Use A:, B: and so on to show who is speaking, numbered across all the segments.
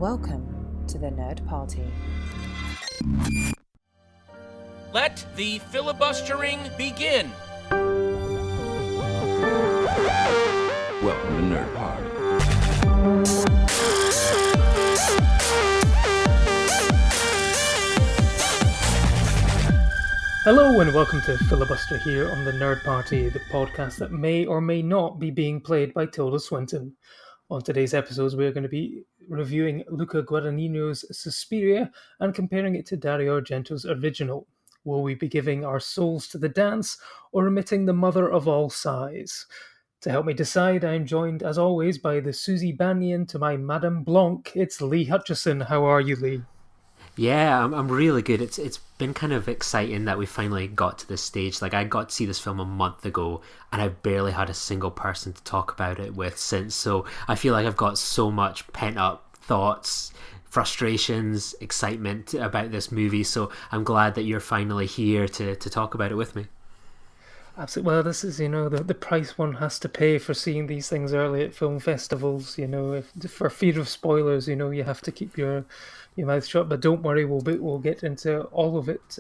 A: Welcome to the Nerd Party.
B: Let the filibustering begin.
C: Welcome to Nerd Party.
D: Hello and welcome to Filibuster here on the Nerd Party, the podcast that may or may not be being played by Tilda Swinton. On today's episodes, we're going to be reviewing Luca Guadagnino's Suspiria and comparing it to Dario Argento's original. Will we be giving our souls to the dance or omitting the mother of all sighs? To help me decide, I'm joined, as always, by the Susie Banyan to my Madame Blanc. It's Lee Hutchison. How are you, Lee?
E: Yeah, I'm really good. It's been kind of exciting that we finally got to this stage. Like, I got to see this film a month ago, and I've barely had a single person to talk about it with since. So I feel like I've got so much pent-up thoughts, frustrations, excitement about this movie. So I'm glad that you're finally here to talk about it with me.
D: Absolutely. Well, this is, the price one has to pay for seeing these things early at film festivals. For fear of spoilers, you have to keep your mouth shut. But don't worry, we'll get into all of it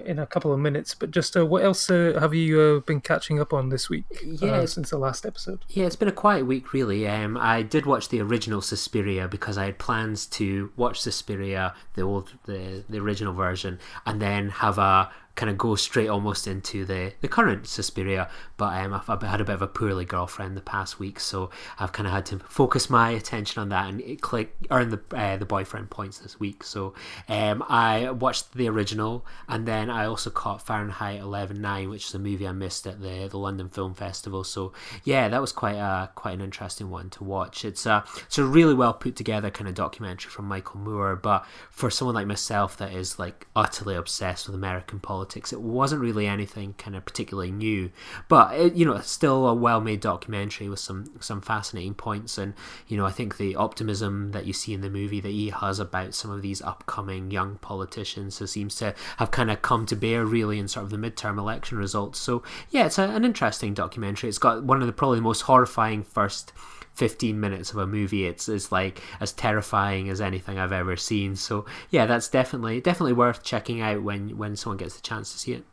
D: in a couple of minutes. But just what else have you been catching up on this week? Since the last episode.
E: Yeah, it's been a quiet week, really. I did watch the original Suspiria because I had plans to watch Suspiria, the original version, and then have a kind of go straight almost into the current Suspiria, but I've had a bit of a poorly girlfriend the past week, so I've kind of had to focus my attention on that and earn the boyfriend points this week. So I watched the original, and then I also caught Fahrenheit 11/9, which is a movie I missed at the London Film Festival. So yeah, that was quite an interesting one to watch. It's a really well put together kind of documentary from Michael Moore, but for someone like myself that is like utterly obsessed with American politics, it wasn't really anything kind of particularly new, but it's still a well-made documentary with some fascinating points. And I think the optimism that you see in the movie that he has about some of these upcoming young politicians seems to have kind of come to bear really in sort of the midterm election results. So yeah, it's an interesting documentary. It's got one of the probably the most horrifying first 15 minutes of a movie. It's like as terrifying as anything I've ever seen. So yeah, that's definitely worth checking out when someone gets the chance to see it.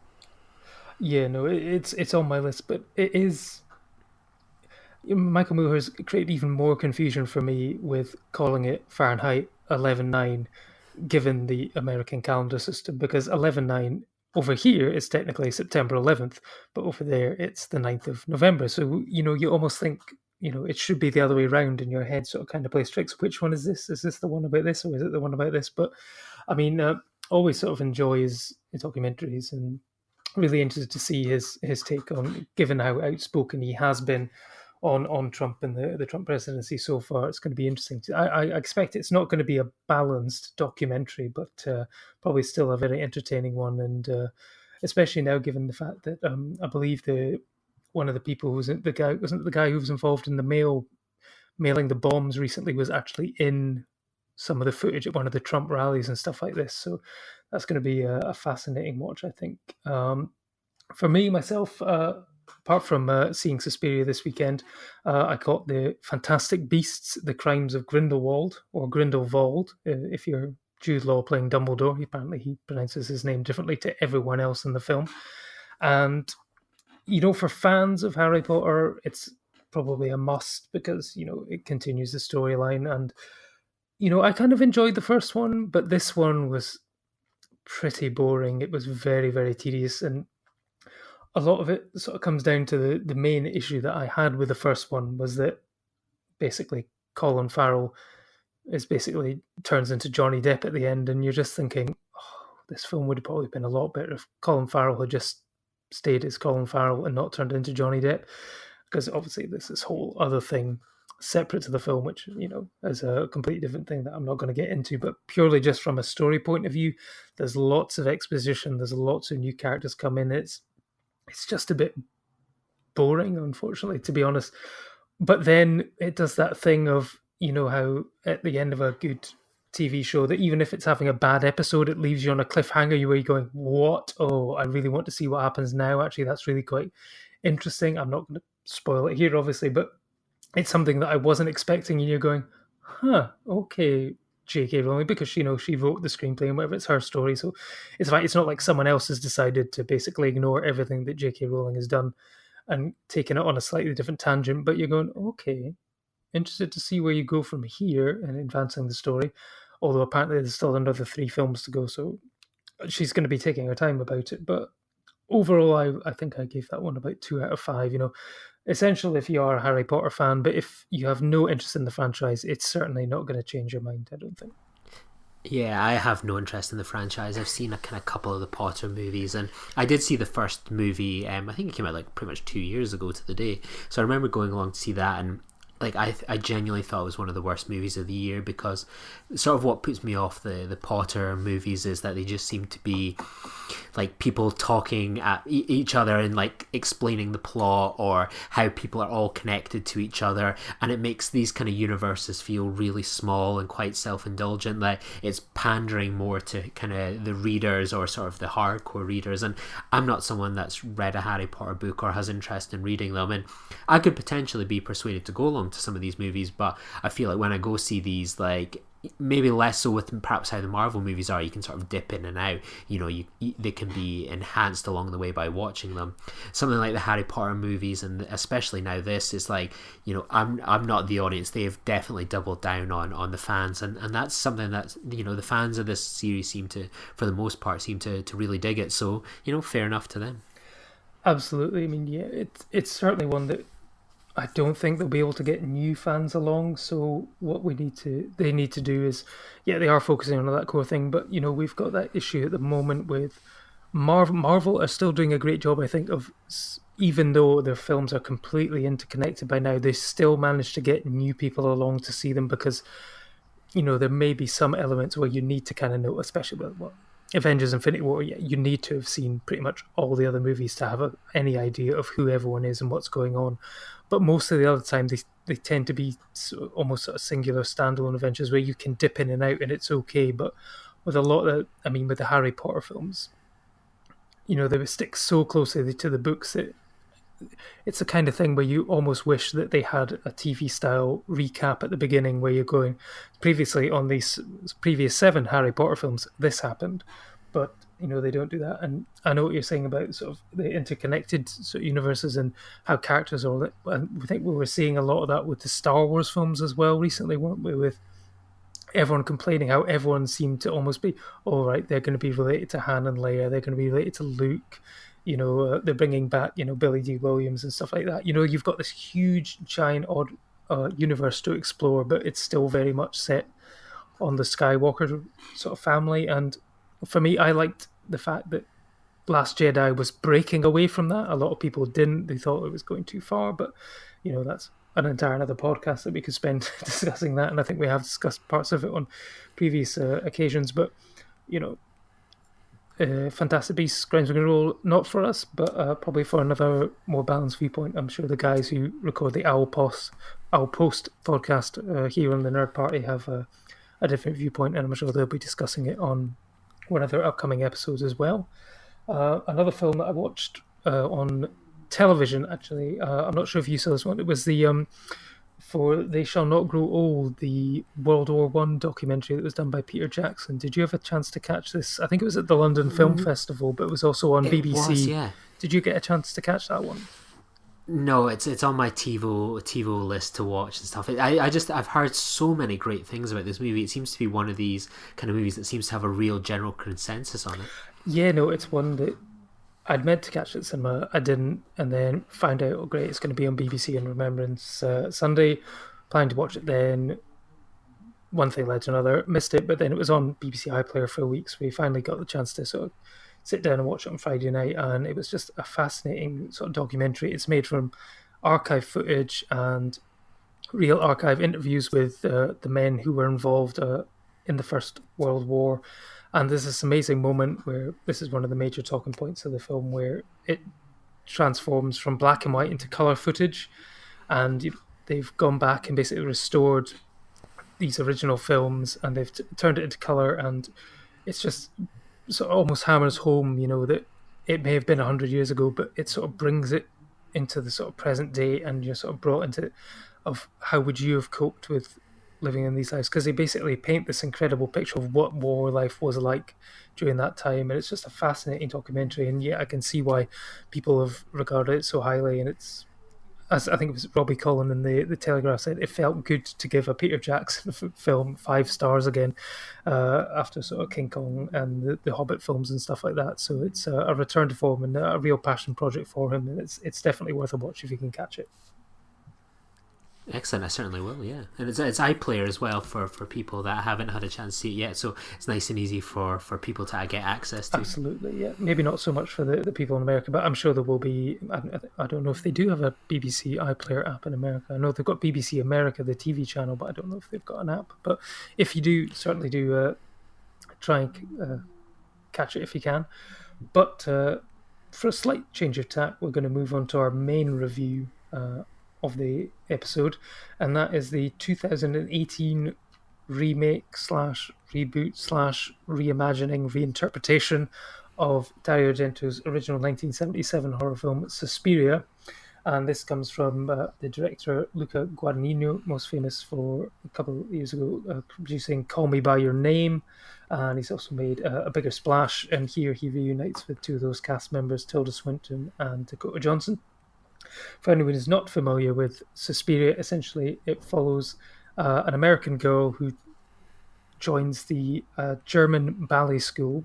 D: Yeah, no, it's on my list, but it is. Michael Moore has created even more confusion for me with calling it Fahrenheit 11/9, given the American calendar system, because 11/9 over here is technically September 11th, but over there it's the 9th of November. So you almost think it should be the other way around in your head, sort of kind of plays tricks. Which one is this? Is this the one about this, or is it the one about this? But I mean, always sort of enjoys his documentaries, and really interested to see his take on, given how outspoken he has been on Trump and the Trump presidency so far. It's going to be interesting. I expect it's not going to be a balanced documentary, but probably still a very entertaining one, and especially now given the fact that I believe one of the people wasn't the guy who was involved in the mailing the bombs recently was actually in some of the footage at one of the Trump rallies and stuff like this. So that's going to be a fascinating watch, I think. For me, myself, apart from seeing Suspiria this weekend, I caught the Fantastic Beasts: The Crimes of Grindelwald, or Grindelwald, if you're Jude Law playing Dumbledore. Apparently he pronounces his name differently to everyone else in the film. And for fans of Harry Potter, it's probably a must because, it continues the storyline. And, I kind of enjoyed the first one, but this one was pretty boring. It was very, very tedious. And a lot of it sort of comes down to the main issue that I had with the first one was that basically Colin Farrell turns into Johnny Depp at the end. And you're just thinking, this film would have probably been a lot better if Colin Farrell had just stayed as Colin Farrell and not turned into Johnny Depp, because obviously there's this whole other thing separate to the film, which is a completely different thing that I'm not going to get into. But purely just from a story point of view, there's lots of exposition, there's lots of new characters come in. It's just a bit boring, unfortunately, to be honest. But then it does that thing of how at the end of a good TV show that even if it's having a bad episode, it leaves you on a cliffhanger where you're going, what? Oh, I really want to see what happens now. Actually, that's really quite interesting. I'm not going to spoil it here, obviously, but it's something that I wasn't expecting, and you're going, okay, J.K. Rowling, because she wrote the screenplay and whatever, it's her story, so it's not like someone else has decided to basically ignore everything that J.K. Rowling has done and taken it on a slightly different tangent. But you're going, okay, interested to see where you go from here in advancing the story. Although apparently there's still another 3 films to go, so she's going to be taking her time about it. But overall, I think I gave that one about 2 out of 5. Essentially, if you are a Harry Potter fan, but if you have no interest in the franchise, it's certainly not going to change your mind, I don't think.
E: Yeah, I have no interest in the franchise. I've seen a kind of couple of the Potter movies, and I did see the first movie. I think it came out like pretty much 2 years ago to the day. So I remember going along to see that, and like I genuinely thought it was one of the worst movies of the year, because sort of what puts me off the Potter movies is that they just seem to be like people talking at each other and like explaining the plot or how people are all connected to each other, and it makes these kind of universes feel really small and quite self-indulgent. Like it's pandering more to kind of the readers or sort of the hardcore readers, and I'm not someone that's read a Harry Potter book or has interest in reading them, and I could potentially be persuaded to go along to some of these movies, but I feel like when I go see these, like maybe less so with perhaps how the Marvel movies are, you can sort of dip in and out, they can be enhanced along the way by watching them. Something like the Harry Potter movies, and especially now this, is like, I'm not the audience. They've definitely doubled down on the fans, and that's something that the fans of this series seem to, for the most part, seem to really dig it, so fair enough to them.
D: Absolutely. I mean, yeah, it's certainly one that I don't think they'll be able to get new fans along. So what they need to do is, yeah, they are focusing on that core thing, but we've got that issue at the moment with Marvel. Marvel are still doing a great job, I think, of even though their films are completely interconnected by now, they still manage to get new people along to see them, because there may be some elements where you need to kind of know, especially with Avengers Infinity War, yeah, you need to have seen pretty much all the other movies to have any idea of who everyone is and what's going on. But most of the other time, they tend to be almost sort of singular standalone adventures where you can dip in and out and it's okay. But with a lot of, with the Harry Potter films, they stick so closely to the books that it's the kind of thing where you almost wish that they had a TV style recap at the beginning where you're going, previously on these previous 7 Harry Potter films, this happened. But they don't do that. And I know what you're saying about sort of the interconnected sort of universes and how characters are. And I think we were seeing a lot of that with the Star Wars films as well recently, weren't we? With everyone complaining how everyone seemed to almost be, all right, they're going to be related to Han and Leia, they're going to be related to Luke. They're bringing back, Billy D. Williams and stuff like that. You've got this huge, giant, odd universe to explore, but it's still very much set on the Skywalker sort of family. And for me, I liked the fact that Last Jedi was breaking away from that. A lot of people didn't. They thought it was going too far, but that's an entire another podcast that we could spend discussing that. And I think we have discussed parts of it on previous occasions. But Fantastic Beasts, Grounds and Control, not for us, but probably for another more balanced viewpoint. I'm sure the guys who record the Owl Post podcast here on the Nerd Party have a different viewpoint, and I'm sure they'll be discussing it on one of their upcoming episodes as well. Another film that I watched on television, actually, I'm not sure if you saw this one. It was the for They Shall Not Grow Old, the World War One documentary that was done by Peter Jackson. Did you have a chance to catch this? I think it was at the London Film Festival, but it was also on BBC.
E: Was, yeah.
D: Did you get a chance to catch that one?
E: No, it's on my TiVo list to watch and stuff. I've heard so many great things about this movie. It seems to be one of these kind of movies that seems to have a real general consensus on it. Yeah,
D: no, it's one that I'd meant to catch it at cinema, I didn't, and then found out, oh great, it's going to be on BBC in Remembrance Sunday. Planning to watch it then. One thing led to another, missed it, but then it was on BBC iPlayer for a week, so we finally got the chance to sort of sit down and watch it on Friday night, and it was just a fascinating sort of documentary. It's made from archive footage and real archive interviews with the men who were involved in the First World War. And there's this amazing moment where this is one of the major talking points of the film, where it transforms from black and white into colour footage, and they've gone back and basically restored these original films, and they've turned it into colour, and it's just sort of almost hammers home, that it may have been 100 years ago, but it sort of brings it into the sort of present day, and you're sort of brought into of how would you have coped with living in these lives, because they basically paint this incredible picture of what war life was like during that time, and it's just a fascinating documentary. And yeah, I can see why people have regarded it so highly. And it's, as I think it was Robbie Collin in the Telegraph said, it felt good to give a Peter Jackson film 5 stars again, after sort of King Kong and the Hobbit films and stuff like that. So it's a return to form and a real passion project for him, and it's definitely worth a watch if you can catch it.
E: Excellent, I certainly will, yeah. And it's iPlayer as well for people that haven't had a chance to see it yet, so it's nice and easy for people to get access to.
D: Absolutely, yeah. Maybe not so much for the people in America, but I'm sure there will be. I don't know if they do have a BBC iPlayer app in America. I know they've got BBC America, the TV channel, but I don't know if they've got an app. But if you do, certainly do try and catch it if you can. But for a slight change of tack, we're going to move on to our main review of the episode, and that is the 2018 remake slash reboot slash reimagining reinterpretation of Dario Argento's original 1977 horror film Suspiria. And this comes from the director Luca Guadagnino, most famous for a couple of years ago producing Call Me By Your Name, and he's also made a bigger splash, and here he reunites with two of those cast members, Tilda Swinton and Dakota Johnson. For anyone who's not familiar with Suspiria, essentially it follows an American girl who joins the German ballet school,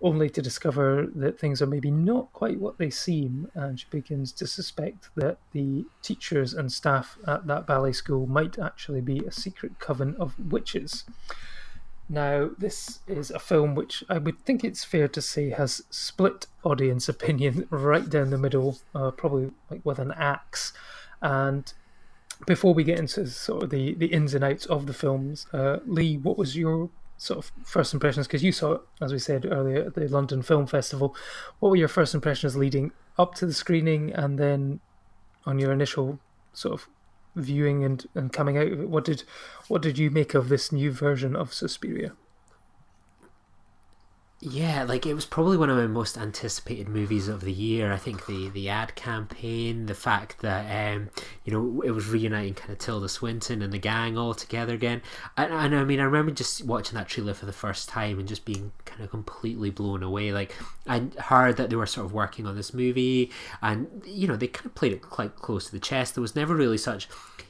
D: only to discover that things are maybe not quite what they seem, and she begins to suspect that the teachers and staff at that ballet school might actually be a secret coven of witches. Now, this is a film which I would think it's fair to say has split audience opinion right down the middle, probably like with an axe. And before we get into sort of the ins and outs of the films, Lee, what was your sort of first impressions? Because you saw it, as we said earlier, at the London Film Festival. What were your first impressions leading up to the screening, and then on your initial sort of viewing and coming out of it? What did you make of this new version of Suspiria?
E: Yeah, like, it was probably one of my most anticipated movies of the year. I think the ad campaign, the fact that it was reuniting kind of Tilda Swinton and the gang all together again. And I mean, I remember just watching that trailer for the first time and just being kind of completely blown away. Like, I heard that they were sort of working on this movie, and they kind of played it quite close to the chest.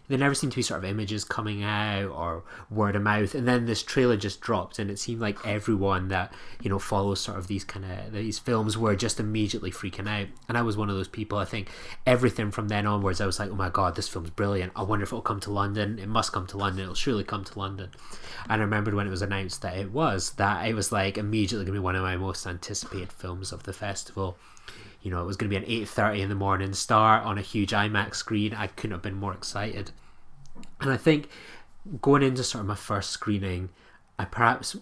E: There never seemed to be sort of images coming out or word of mouth, and then this trailer just dropped, and it seemed like everyone that follows sort of these films were just immediately freaking out. And I was one of those people. I think everything from then onwards, I was like, oh my god, this film's brilliant. I wonder if it'll come to London. It must come to London. It'll surely come to London. And I remembered when it was announced that it was like immediately going to be one of my most anticipated films of the festival. It was going to be an 8:30 in the morning start on a huge IMAX screen. I couldn't have been more excited. And I think going into sort of my first screening, I perhaps,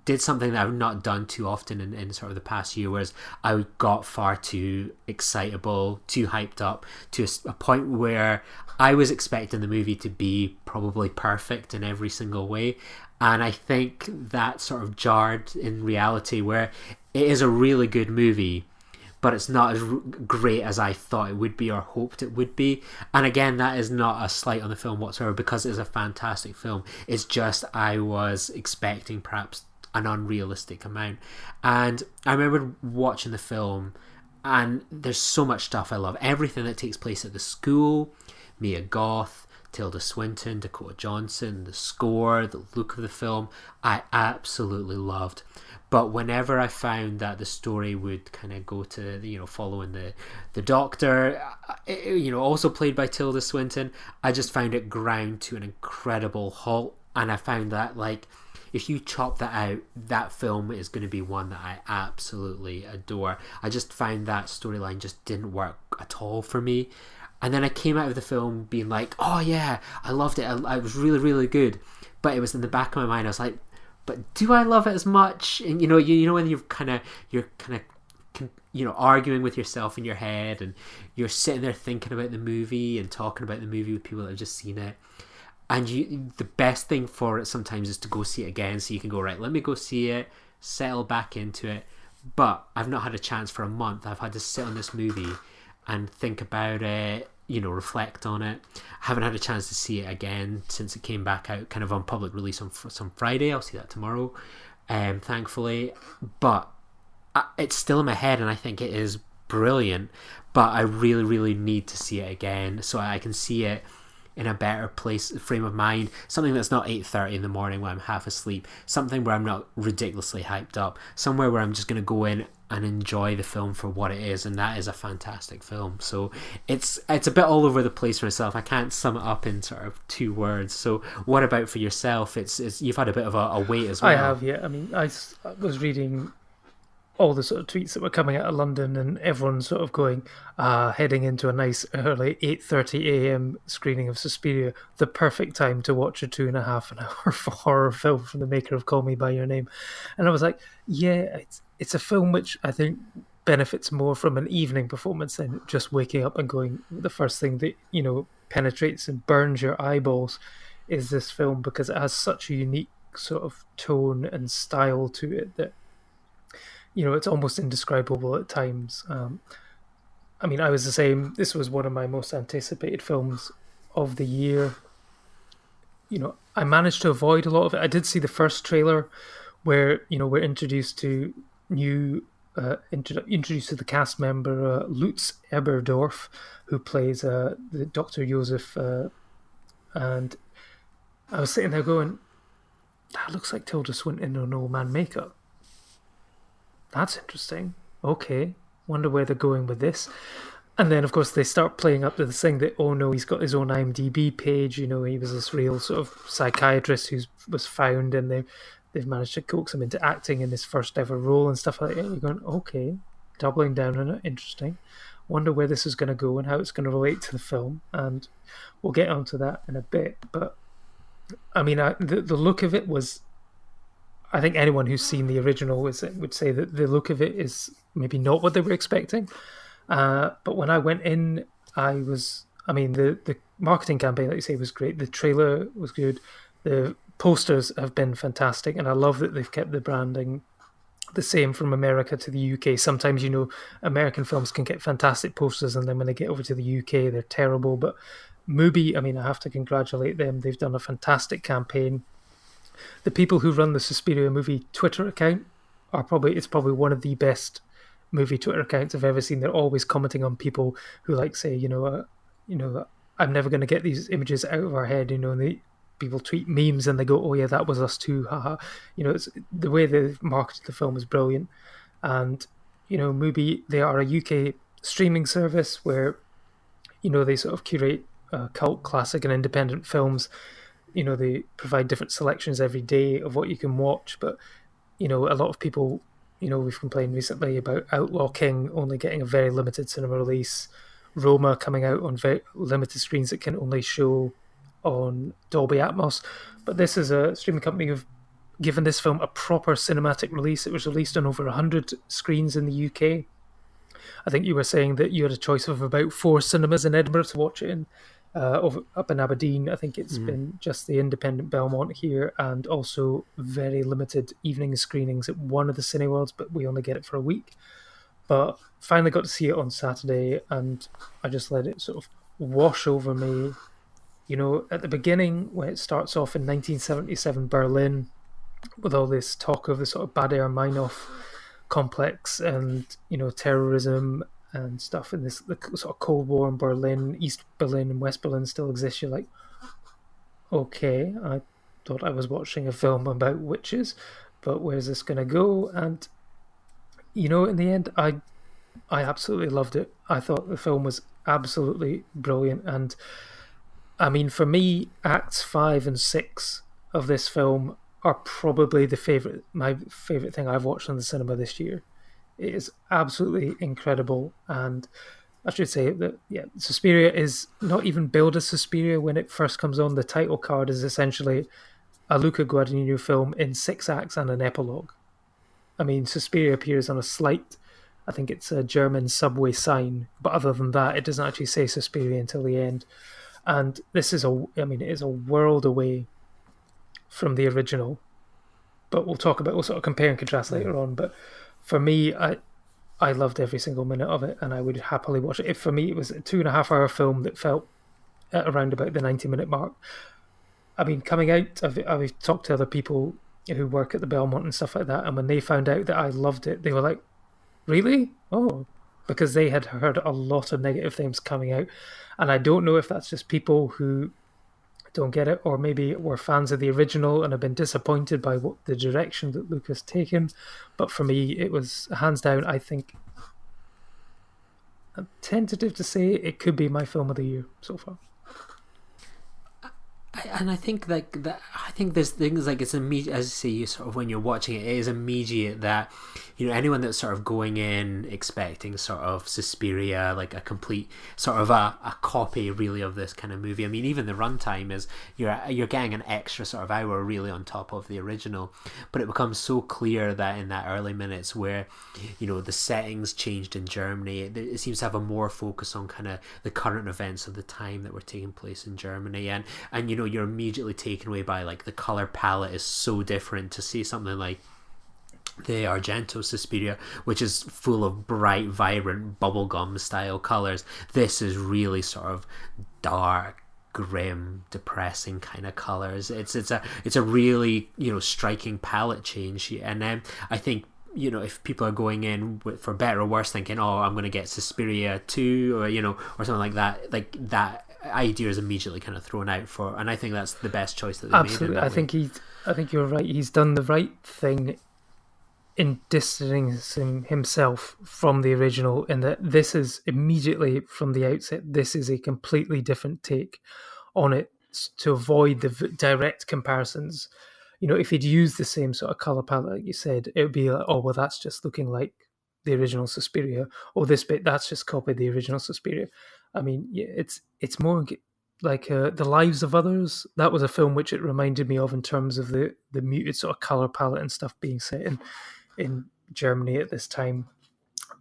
E: did something that I've not done too often in sort of the past year, whereas I got far too excitable, too hyped up, to a point where I was expecting the movie to be probably perfect in every single way. And I think that sort of jarred in reality, where it is a really good movie, but it's not as great as I thought it would be or hoped it would be. And again, that is not a slight on the film whatsoever, because it's a fantastic film. It's just I was expecting perhaps an unrealistic amount. And I remember watching the film, and there's so much stuff I love. Everything that takes place at the school, Mia Goth, Tilda Swinton, Dakota Johnson, the score, the look of the film, I absolutely loved. But whenever I found that the story would kind of go to, following the doctor, also played by Tilda Swinton, I just found it ground to an incredible halt. And I found that, like, if you chop that out, that film is going to be one that I absolutely adore. I just found that storyline just didn't work at all for me. And then I came out of the film being like, oh yeah, I loved it. I was really, really good. But it was in the back of my mind, I was like, but do I love it as much? And you know when you're kind of arguing with yourself in your head, and you're sitting there thinking about the movie and talking about the movie with people that have just seen it. And the best thing for it sometimes is to go see it again, so you can go, right, let me go see it, settle back into it. But I've not had a chance for a month. I've had to sit on this movie and think about it reflect on it. I haven't had a chance to see it again since it came back out kind of on public release on some Friday. I'll see that tomorrow, thankfully. But it's still in my head, and I think it is brilliant. But I really, really need to see it again so I can see it in a better frame of mind. Something that's not 8:30 in the morning when I'm half asleep. Something where I'm not ridiculously hyped up. Somewhere where I'm just going to go in and enjoy the film for what it is, and that is a fantastic film. So it's a bit all over the place for myself. I can't sum it up in sort of 2 words. So what about for yourself? It's you've had a bit of a wait as well.
D: I have, yeah. I mean, I was reading all the sort of tweets that were coming out of London, and everyone sort of going, heading into a nice early 8:30 a.m. screening of Suspiria, the perfect time to watch a 2.5 hour horror film from the maker of Call Me By Your Name. And I was like, yeah, it's a film which I think benefits more from an evening performance than just waking up and going, the first thing that, penetrates and burns your eyeballs is this film, because it has such a unique sort of tone and style to it that it's almost indescribable at times. I mean, I was the same. This was one of my most anticipated films of the year. I managed to avoid a lot of it. I did see the first trailer where, we're introduced to introduced to the cast member Lutz Eberdorf, who plays the Dr. Joseph. And I was sitting there going, that looks like Tilda Swinton in Old Man makeup. That's interesting. Okay, wonder where they're going with this. And then, of course, they start playing up to this thing that, oh no, he's got his own IMDb page. He was this real sort of psychiatrist who was found, and they've managed to coax him into acting in his first ever role and stuff like that. You're going, okay, doubling down on it, interesting. Wonder where this is going to go and how it's going to relate to the film. And we'll get onto that in a bit. But, I mean, the look of it was... I think anyone who's seen the original would say that the look of it is maybe not what they were expecting. But when I went in, the marketing campaign, like you say, was great. The trailer was good. The posters have been fantastic. And I love that they've kept the branding the same from America to the UK. Sometimes, American films can get fantastic posters, and then when they get over to the UK, they're terrible. But Mubi, I have to congratulate them. They've done a fantastic campaign. The people who run the Suspiria movie Twitter account it's probably one of the best movie Twitter accounts I've ever seen. They're always commenting on people who say, I'm never going to get these images out of our head, and people tweet memes and they go, oh yeah, that was us too, haha. It's the way they've marketed the film is brilliant. And, Mubi, they are a UK streaming service where, they sort of curate cult, classic and independent films. They provide different selections every day of what you can watch, but a lot of people, we've complained recently about Outlaw King only getting a very limited cinema release, Roma coming out on very limited screens that can only show on Dolby Atmos. But this is a streaming company who've given this film a proper cinematic release. It was released on over 100 screens in the UK. I think you were saying that you had a choice of about 4 cinemas in Edinburgh to watch it in. Up in Aberdeen, I think it's been just the independent Belmont here, and also very limited evening screenings at one of the Cineworlds, but we only get it for a week. But finally got to see it on Saturday, and I just let it sort of wash over me. At the beginning, when it starts off in 1977 Berlin, with all this talk of the sort of Baader Meinhof complex and, terrorism and stuff, and the sort of Cold War in Berlin, East Berlin and West Berlin still exist. You're like, okay, I thought I was watching a film about witches, but where's this going to go? And, in the end, I absolutely loved it. I thought the film was absolutely brilliant. And, for me, Acts 5 and 6 of this film are probably my favourite thing I've watched in the cinema this year. It is absolutely incredible, and I should say that Suspiria is not even billed as Suspiria when it first comes on. The title card is essentially a Luca Guadagnino film in 6 acts and an epilogue. Suspiria appears on a slight, I think it's a German subway sign, but other than that, it doesn't actually say Suspiria until the end. And this is it is a world away from the original, but we'll sort of compare and contrast later on. But for me, I loved every single minute of it, and I would happily watch it. If for me it was a 2.5 hour film that felt at around about the 90-minute mark. I mean, coming out, I've talked to other people who work at the Belmont and stuff like that, and when they found out that I loved it, they were like, "Really? Oh," because they had heard a lot of negative things coming out, and I don't know if that's just people who don't get it, or maybe were fans of the original and have been disappointed by what the direction that Lucas taken. But for me, it was hands down. I think I'm tentative to say it could be my film of the year so far.
E: And I think like that. I think there's things like it's immediate. As you say, you sort of when you're watching it, it is immediate that anyone that's sort of going in expecting sort of Suspiria, like a complete sort of a copy really of this kind of movie. I mean, even the runtime is you're getting an extra sort of hour really on top of the original, but it becomes so clear that in that early minutes where the settings changed in Germany, it seems to have a more focus on kind of the current events of the time that were taking place in Germany, and you're immediately taken away by like the color palette is so different to see something like the Argento Suspiria, which is full of bright, vibrant bubblegum style colors. This is really sort of dark, grim, depressing kind of colors. It's a really striking palette change, and I think if people are going in for better or worse thinking, oh, I'm going to get Suspiria 2 or something like that idea is immediately kind of thrown out for, and I think that's the best choice that they
D: Absolutely.
E: made. Absolutely,
D: I think you're right. He's done the right thing in distancing himself from the original, in that this is immediately from the outset, this is a completely different take on it to avoid the direct comparisons. If he'd used the same sort of color palette, like you said, it would be like, oh, well, that's just looking like the original Suspiria, or this bit, that's just copied the original Suspiria. I mean, yeah, it's more like The Lives of Others. That was a film which it reminded me of in terms of the muted sort of color palette and stuff being set in Germany at this time.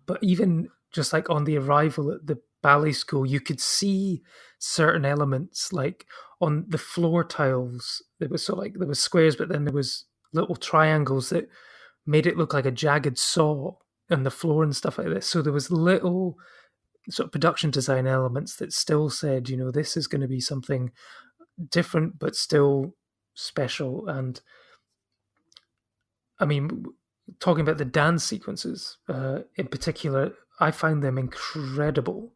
D: But even just like on the arrival at the ballet school, you could see certain elements, like on the floor tiles. There was sort of like there was squares, but then there was little triangles that made it look like a jagged saw on the floor and stuff like this. So there was little sort of production design elements that still said, this is going to be something different but still special. And I mean, talking about the dance sequences in particular, I find them incredible.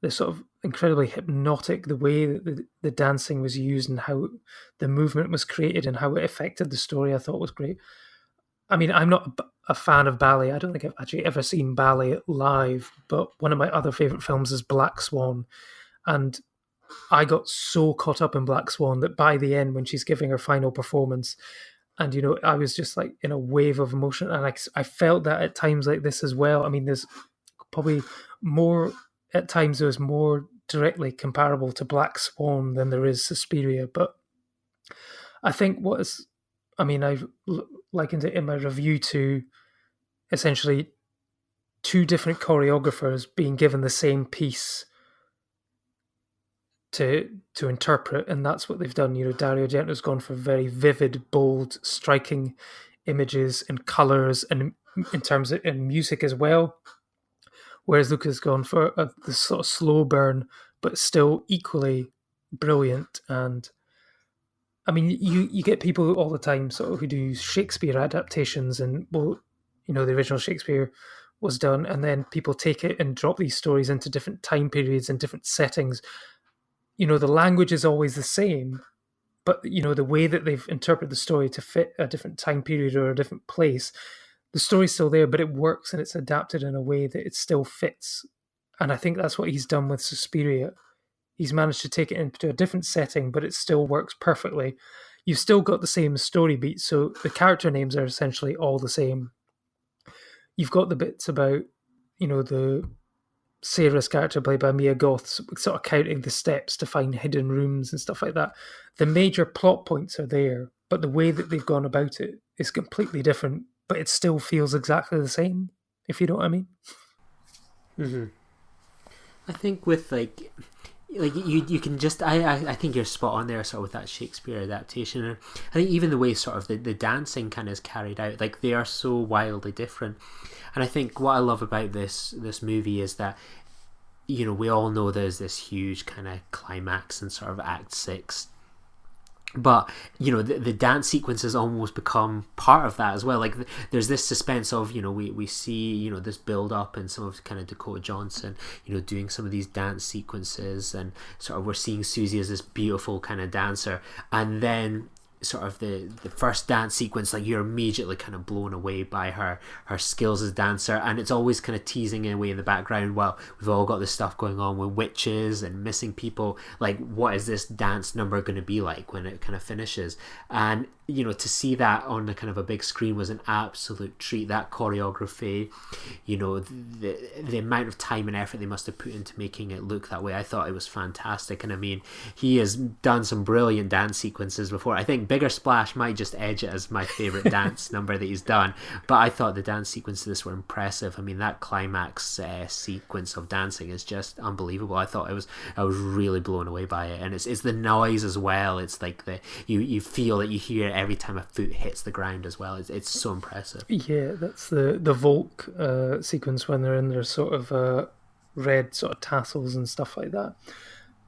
D: They're sort of incredibly hypnotic, the way that the dancing was used and how the movement was created and how it affected the story, I thought was great. I mean, I'm not a fan of ballet. I don't think I've actually ever seen ballet live, but one of my other favourite films is Black Swan. And I got so caught up in Black Swan that by the end, when she's giving her final performance, and, I was just like in a wave of emotion. And I felt that at times like this as well. I mean, there's probably more, at times there's more directly comparable to Black Swan than there is Suspiria. But I think I've likened it in my review to essentially two different choreographers being given the same piece to interpret, and that's what they've done. Dario Argento's gone for very vivid, bold, striking images and colors, and in terms of in music as well. Whereas Lucas has gone for this sort of slow burn, but still equally brilliant. And I mean, you get people all the time sort of who do Shakespeare adaptations, and the original Shakespeare was done, and then people take it and drop these stories into different time periods and different settings. The language is always the same, but the way that they've interpreted the story to fit a different time period or a different place, the story's still there, but it works and it's adapted in a way that it still fits. And I think that's what he's done with Suspiria. He's managed to take it into a different setting, but it still works perfectly. You've still got the same story beats, so the character names are essentially all the same. You've got the bits about, the Sarah's character played by Mia Goth sort of counting the steps to find hidden rooms and stuff like that. The major plot points are there, but the way that they've gone about it is completely different, but it still feels exactly the same, if you know what I mean.
E: Mm-hmm. I think with like you can just I think you're spot on there sort of with that Shakespeare adaptation. And I think even the way sort of the dancing kind of is carried out, like they are so wildly different. And I think what I love about this movie is that, you know, we all know there's this huge kind of climax in sort of Act 6, but you know the dance sequences almost become part of that as well. Like there's this suspense of, you know, we see, you know, this build up and some of kind of Dakota Johnson, you know, doing some of these dance sequences, and sort of we're seeing Susie as this beautiful kind of dancer, and then sort of the first dance sequence, like you're immediately kind of blown away by her skills as a dancer, and it's always kind of teasing away in the background, well, we've all got this stuff going on with witches and missing people, like what is this dance number going to be like when it kind of finishes? And you know, to see that on the kind of a big screen was an absolute treat. That choreography, you know, the amount of time and effort they must have put into making it look that way, I thought it was fantastic. And I mean, he has done some brilliant dance sequences before. I think Bigger Splash might just edge it as my favourite dance number that he's done, but I thought the dance sequences were impressive. I mean, that climax sequence of dancing is just unbelievable. I was really blown away by it. And it's the noise as well. It's like you feel that you hear it every time a foot hits the ground as well. It's so impressive.
D: Yeah, that's the Volk sequence when they're in their sort of red sort of tassels and stuff like that.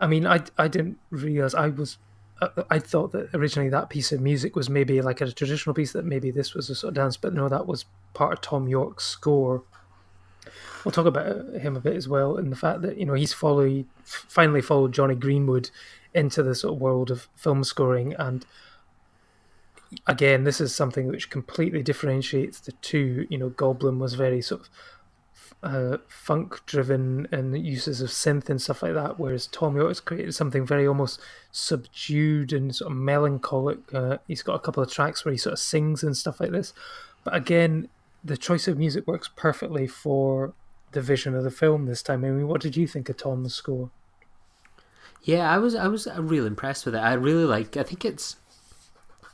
D: I mean, I didn't realise, I thought that originally that piece of music was maybe like a traditional piece, that maybe this was a sort of dance, but no, that was part of Tom York's score. We'll talk about him a bit as well, and the fact that, you know, he's finally followed Johnny Greenwood into the sort of world of film scoring. And again, this is something which completely differentiates the two. You know, Goblin was very sort of funk driven and uses of synth and stuff like that, whereas Tom York has created something very almost subdued and sort of melancholic. He's got a couple of tracks where he sort of sings and stuff like this, but again, the choice of music works perfectly for the vision of the film this time. I mean, what did you think of Tom's score?
E: Yeah, I was really impressed with it. I think it's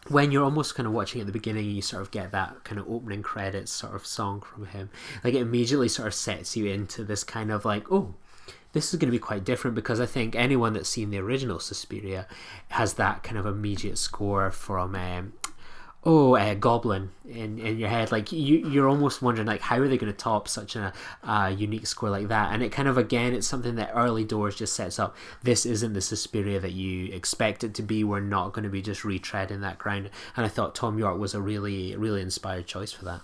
E: when you're almost kind of watching at the beginning, you sort of get that kind of opening credits sort of song from him. Like it immediately sort of sets you into this kind of like, oh, this is going to be quite different, because I think anyone that's seen the original Suspiria has that kind of immediate score from Goblin in your head. Like you're almost wondering, like, how are they going to top such a unique score like that? And it kind of, again, it's something that early doors just sets up. This isn't the Suspiria that you expect it to be. We're not going to be just retreading that ground. And I thought Tom York was a really, really inspired choice for that.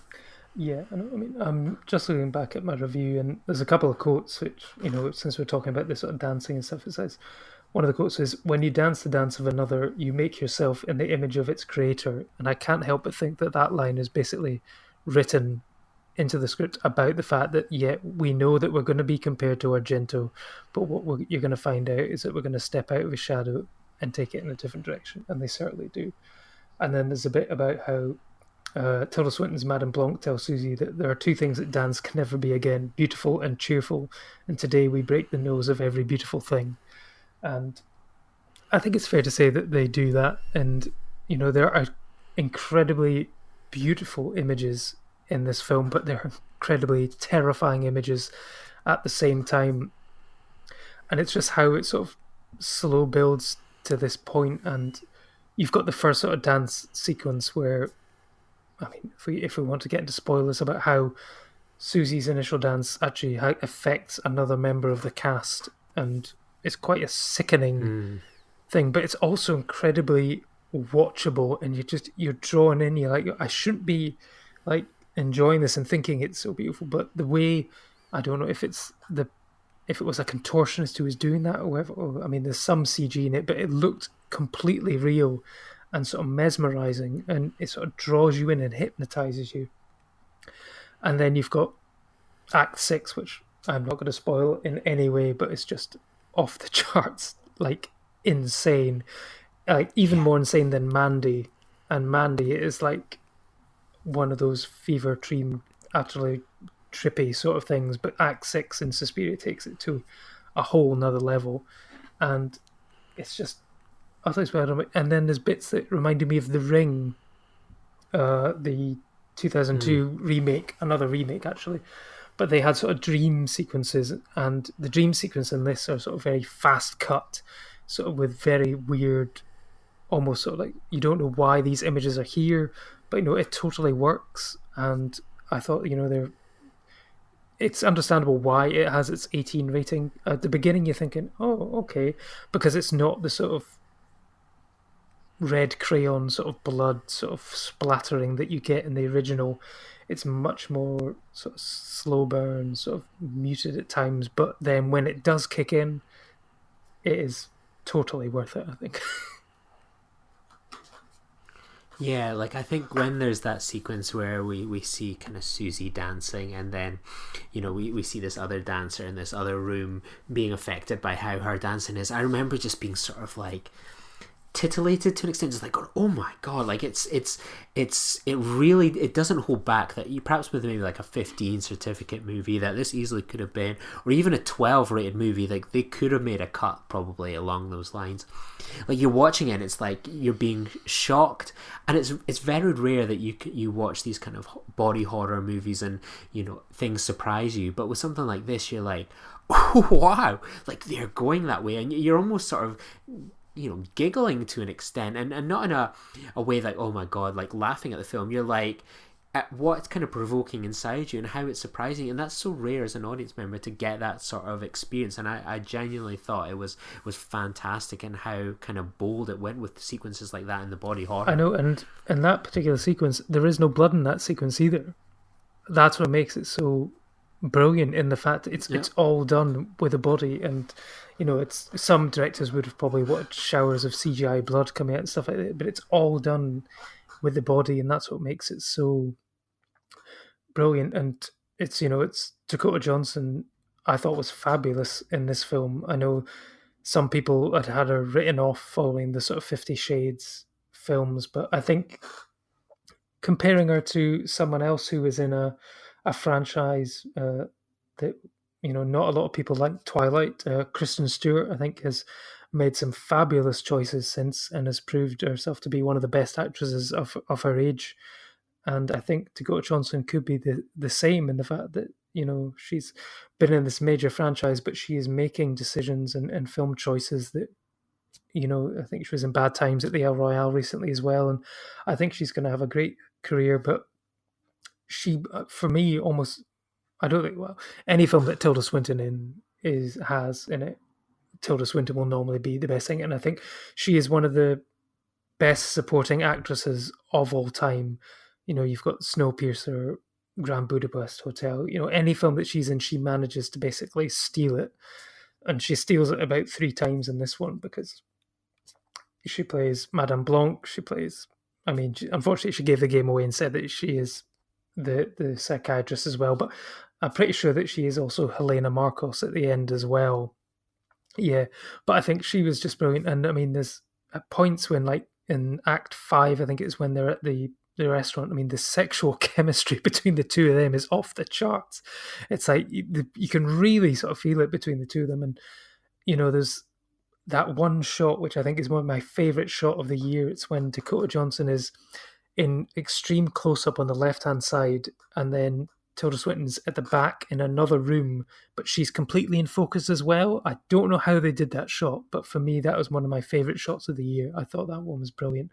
D: Yeah, I mean, I'm just looking back at my review, and there's a couple of quotes which, you know, since we're talking about this sort of dancing and stuff, it says, one of the quotes is, "When you dance the dance of another, you make yourself in the image of its creator." And I can't help but think that line is basically written into the script about the fact that, yeah, we know that we're going to be compared to Argento, but what you're going to find out is that we're going to step out of his shadow and take it in a different direction. And they certainly do. And then there's a bit about how Tilda Swinton's Madame Blanc tells Susie that there are two things that dance can never be again: beautiful and cheerful. And today we break the nose of every beautiful thing. And I think it's fair to say that they do that. And, you know, there are incredibly beautiful images in this film, but they're incredibly terrifying images at the same time. And it's just how it sort of slow builds to this point. And you've got the first sort of dance sequence where, I mean, if we want to get into spoilers about how Susie's initial dance actually affects another member of the cast, and it's quite a sickening thing, but it's also incredibly watchable, and you're drawn in. You're like, I shouldn't be like enjoying this and thinking it's so beautiful, but the way, I don't know if it was a contortionist who was doing that or whatever. I mean, there's some CG in it, but it looked completely real and sort of mesmerizing, and it sort of draws you in and hypnotizes you. And then you've got Act 6, which I'm not going to spoil in any way, but it's just off the charts, like insane, like even more insane than Mandy. And Mandy is like one of those fever dream, utterly trippy sort of things, but Act 6 in Suspiria takes it to a whole nother level, and it's just utterly spellbound. And then there's bits that reminded me of The Ring, the 2002 remake, another remake actually, but they had sort of dream sequences, and the dream sequence in this are sort of very fast cut, sort of with very weird, almost sort of like you don't know why these images are here, but it totally works. And I thought it's understandable why it has its 18 rating. At the beginning you're thinking, oh, okay, because it's not the sort of red crayon sort of blood sort of splattering that you get in the original. It's much more sort of slow burn, sort of muted at times, but then when it does kick in, it is totally worth it, I think.
E: Yeah, like I think when there's that sequence where we see kind of Susie dancing, and then we see this other dancer in this other room being affected by how her dancing is, I remember just being sort of like titillated to an extent, just like going, oh my god, like it really, it doesn't hold back. That you perhaps with maybe like a 15 certificate movie that this easily could have been, or even a 12 rated movie, like they could have made a cut probably along those lines. Like you're watching it and it's like you're being shocked, and it's very rare that you watch these kind of body horror movies and things surprise you, but with something like this you're like, oh wow, like they're going that way, and you're almost sort of giggling to an extent, and not in a way like, oh my god, like laughing at the film. You're like at what's kind of provoking inside you and how it's surprising, and that's so rare as an audience member to get that sort of experience. And I genuinely thought it was fantastic, and how kind of bold it went with sequences like that in the body horror.
D: I know, and in that particular sequence there is no blood in that sequence either. That's what makes it so brilliant, in the fact that it's all done with a body. And it's, some directors would have probably wanted showers of CGI blood coming out and stuff like that, but it's all done with the body, and that's what makes it so brilliant. And it's Dakota Johnson, I thought, was fabulous in this film. I know some people had her written off following the sort of 50 Shades films, but I think comparing her to someone else who was in a franchise that not a lot of people like, Twilight, Kristen Stewart, I think, has made some fabulous choices since, and has proved herself to be one of the best actresses of her age. And I think Dakota Johnson could be the same, in the fact that she's been in this major franchise, but she is making decisions and film choices that I think she was in Bad Times at the El Royale recently as well, and I think she's going to have a great career. But she, for me, almost, I don't think, well, any film that Tilda Swinton has in it, Tilda Swinton will normally be the best thing. And I think she is one of the best supporting actresses of all time. You've got Snowpiercer, Grand Budapest Hotel, any film that she's in, she manages to basically steal it. And she steals it about 3 times in this one, because she plays Madame Blanc. She plays, unfortunately she gave the game away and said that she is the psychiatrist as well, but I'm pretty sure that she is also Helena Marcos at the end as well. Yeah, but I think she was just brilliant. And there's at points when, like in Act 5, I think it's when they're at the restaurant, the sexual chemistry between the two of them is off the charts. It's like you can really sort of feel it between the two of them. And there's that one shot which I think is one of my favorite shot of the year. It's when Dakota Johnson is in extreme close-up on the left-hand side, and then Tilda Swinton's at the back in another room, but she's completely in focus as well. I don't know how they did that shot, but for me, that was one of my favourite shots of the year. I thought that one was brilliant.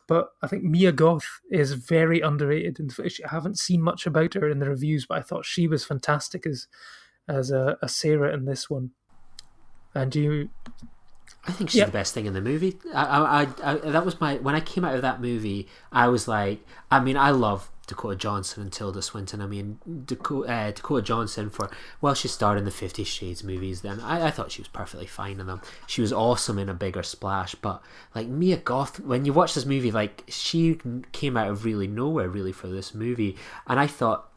D: But I think Mia Goth is very underrated. And I haven't seen much about her in the reviews, but I thought she was fantastic as a Sarah in this one. And
E: I think she's the best thing in the movie. I that was when I came out of that movie, I was like, I love Dakota Johnson and Tilda Swinton. Dakota Johnson, she starred in the 50 Shades movies, then I thought she was perfectly fine in them. She was awesome in A Bigger Splash. But like Mia Goth, when you watch this movie, like she came out of really nowhere really for this movie, and I thought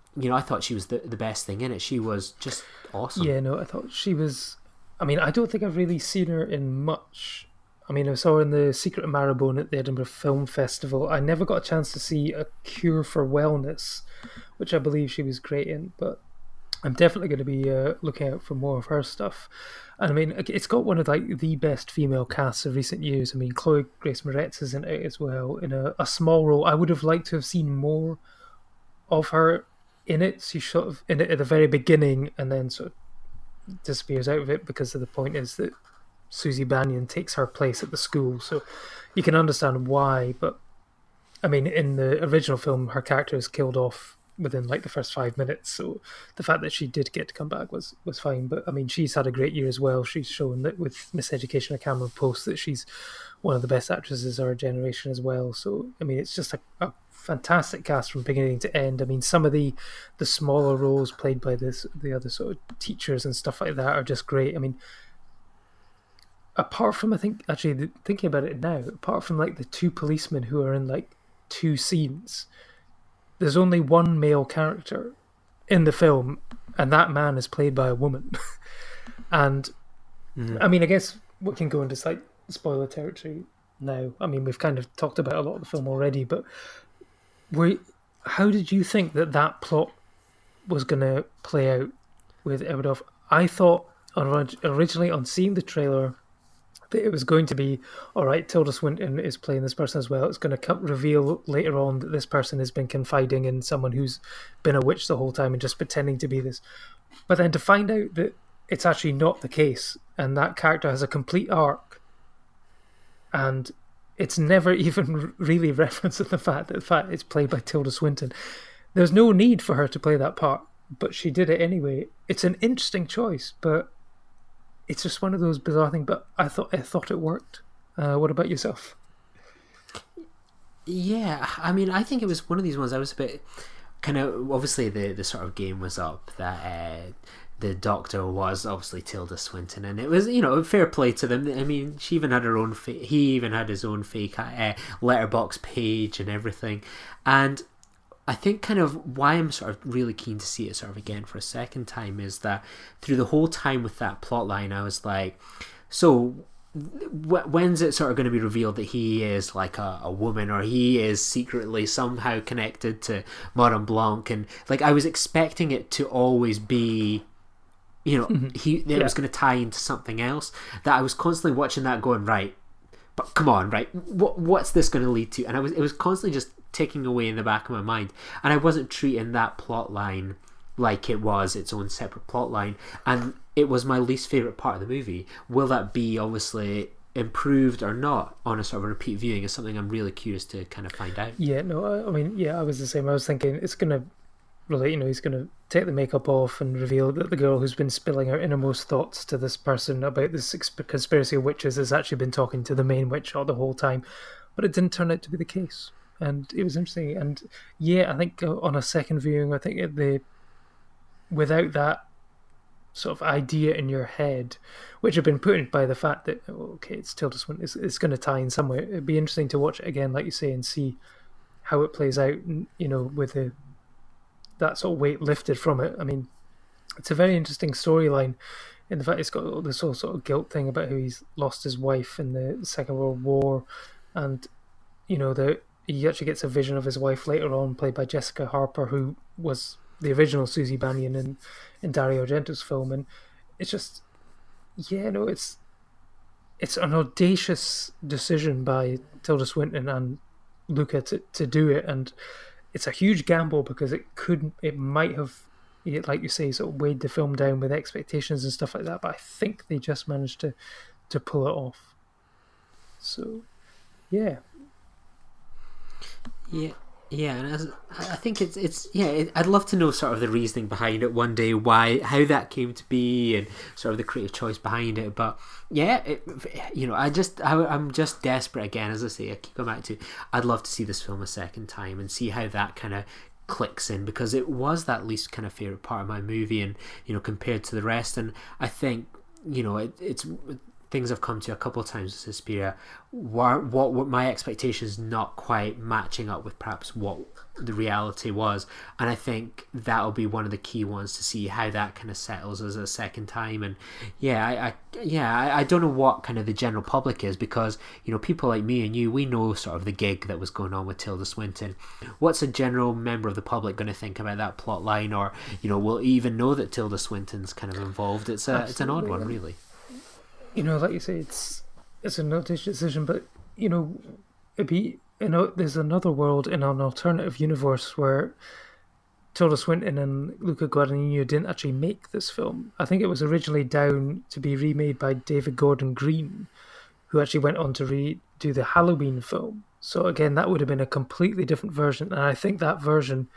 E: she was the best thing in it. She was just awesome.
D: Yeah, no, I thought she was. I don't think I've really seen her in much. I saw her in The Secret of Marrowbone at the Edinburgh Film Festival. I never got a chance to see A Cure for Wellness, which I believe she was great in, but I'm definitely going to be looking out for more of her stuff. And it's got one of like the best female casts of recent years. Chloe Grace Moretz is in it as well, in a small role. I would have liked to have seen more of her in it. She's sort of in it at the very beginning, and then sort of disappears out of it because of the point is that Susie Bannion takes her place at the school. So you can understand why, but I mean, in the original film, her character is killed off within like the first 5 minutes. So the fact that she did get to come back was fine. But I mean, she's had a great year as well. She's shown that with Miseducation of Cameron Post that she's one of the best actresses of our generation as well. So I mean, it's just a fantastic cast from beginning to end. I mean, some of the smaller roles played by the other sort of teachers and stuff like that are just great. I mean, apart from, I think, actually thinking about it now, apart from like the two policemen who are in like 2 scenes, there's only one male character in the film, and that man is played by a woman. And I mean, I guess we can go into like spoiler territory now. I mean, we've kind of talked about a lot of the film already, but how did you think that plot was going to play out with Eberdorf? I thought originally on seeing the trailer that it was going to be, all right, Tilda Swinton is playing this person as well. It's going to reveal later on that this person has been confiding in someone who's been a witch the whole time and just pretending to be this. But then to find out that it's actually not the case, and that character has a complete arc, and it's never even really referenced the fact that it's played by Tilda Swinton. There's no need for her to play that part, but she did it anyway. It's an interesting choice, but it's just one of those bizarre things. But I thought it worked. What about yourself?
E: Yeah, I mean, I think it was one of these ones. I was a bit kind of, obviously the sort of game was up that the Doctor was obviously Tilda Swinton, and it was, you know, fair play to them. I mean, she even had her own he even had his own fake letterbox page and everything. And I think kind of why I'm sort of really keen to see it sort of again for a second time is that through the whole time with that plot line, I was like, so when's it sort of going to be revealed that he is like a woman, or he is secretly somehow connected to Madame Blanc? And like, I was expecting it to always be, you know, it was going to tie into something else, that I was constantly watching that going, right, but come on, right, what's this going to lead to? And it was constantly just ticking away in the back of my mind, and I wasn't treating that plot line like it was its own separate plot line, and it was my least favourite part of the movie. Will that be obviously improved or not on a sort of a repeat viewing is something I'm really curious to kind of find out.
D: Yeah, no, I mean, yeah, I was the same. I was thinking it's going to relate, you know, he's going to take the makeup off and reveal that the girl who's been spilling her innermost thoughts to this person about this conspiracy of witches has actually been talking to the main witch all the whole time. But it didn't turn out to be the case. And it was interesting. And yeah, I think on a second viewing, I think without that sort of idea in your head, which had been put in by the fact that, okay, it's Tilda Swinton, it's going to tie in somewhere. It'd be interesting to watch it again, like you say, and see how it plays out, you know, with that sort of weight lifted from it. I mean, it's a very interesting storyline in the fact it's got this whole sort of guilt thing about how he's lost his wife in the Second World War, and, you know, he actually gets a vision of his wife later on, played by Jessica Harper, who was the original Susie Bannion in Dario Argento's film. And it's just, yeah, no, it's an audacious decision by Tilda Swinton and Luca to do it, and it's a huge gamble because it might have, like you say, sort of weighed the film down with expectations and stuff like that, but I think they just managed to pull it off. So yeah, and I think it's I'd love to know sort of the reasoning behind it one day, how that came to be, and sort of the creative choice behind it. But yeah, I'm just desperate again, as I say, I keep coming back to, I'd love to see this film a second time and see how that kind of clicks in, because it was that least kind of favorite part of my movie, and, you know, compared to the rest. And I think, you know, it's things I've come to a couple of times with Suspiria, what my expectations not quite matching up with perhaps what the reality was, and I think that'll be one of the key ones to see how that kind of settles as a second time. And I don't know what kind of the general public is, because, you know, people like me and you, we know sort of the gig that was going on with Tilda Swinton. What's a general member of the public going to think about that plot line, or, you know, will even know that Tilda Swinton's kind of involved? It's an odd one, really. You know, like you say, it's a notice decision, but, you know, it'd be, you know, there's another world in an alternative universe where Tilda Swinton and Luca Guadagnino didn't actually make this film. I think it was originally down to be remade by David Gordon Green, who actually went on to redo the Halloween film. So again, that would have been a completely different version. And I think that version,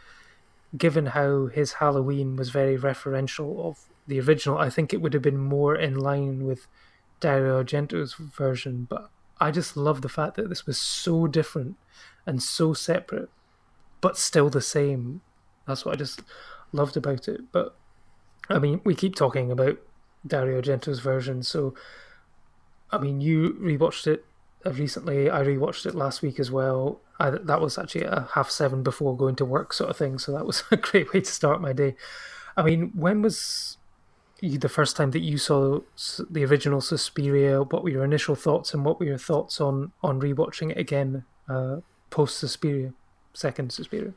D: given how his Halloween was very referential of the original, I think it would have been more in line with Dario Argento's version. But I just love the fact that this was so different and so separate, but still the same. That's what I just loved about it. But I mean, we keep talking about Dario Argento's version, so I mean, you rewatched it recently. I rewatched it last week as well. That was actually a 7:30 before going to work, sort of thing. So that was a great way to start my day. I mean, when was the first time that you saw the original Suspiria? What were your initial thoughts, and what were your thoughts on rewatching it again post Suspiria, second Suspiria?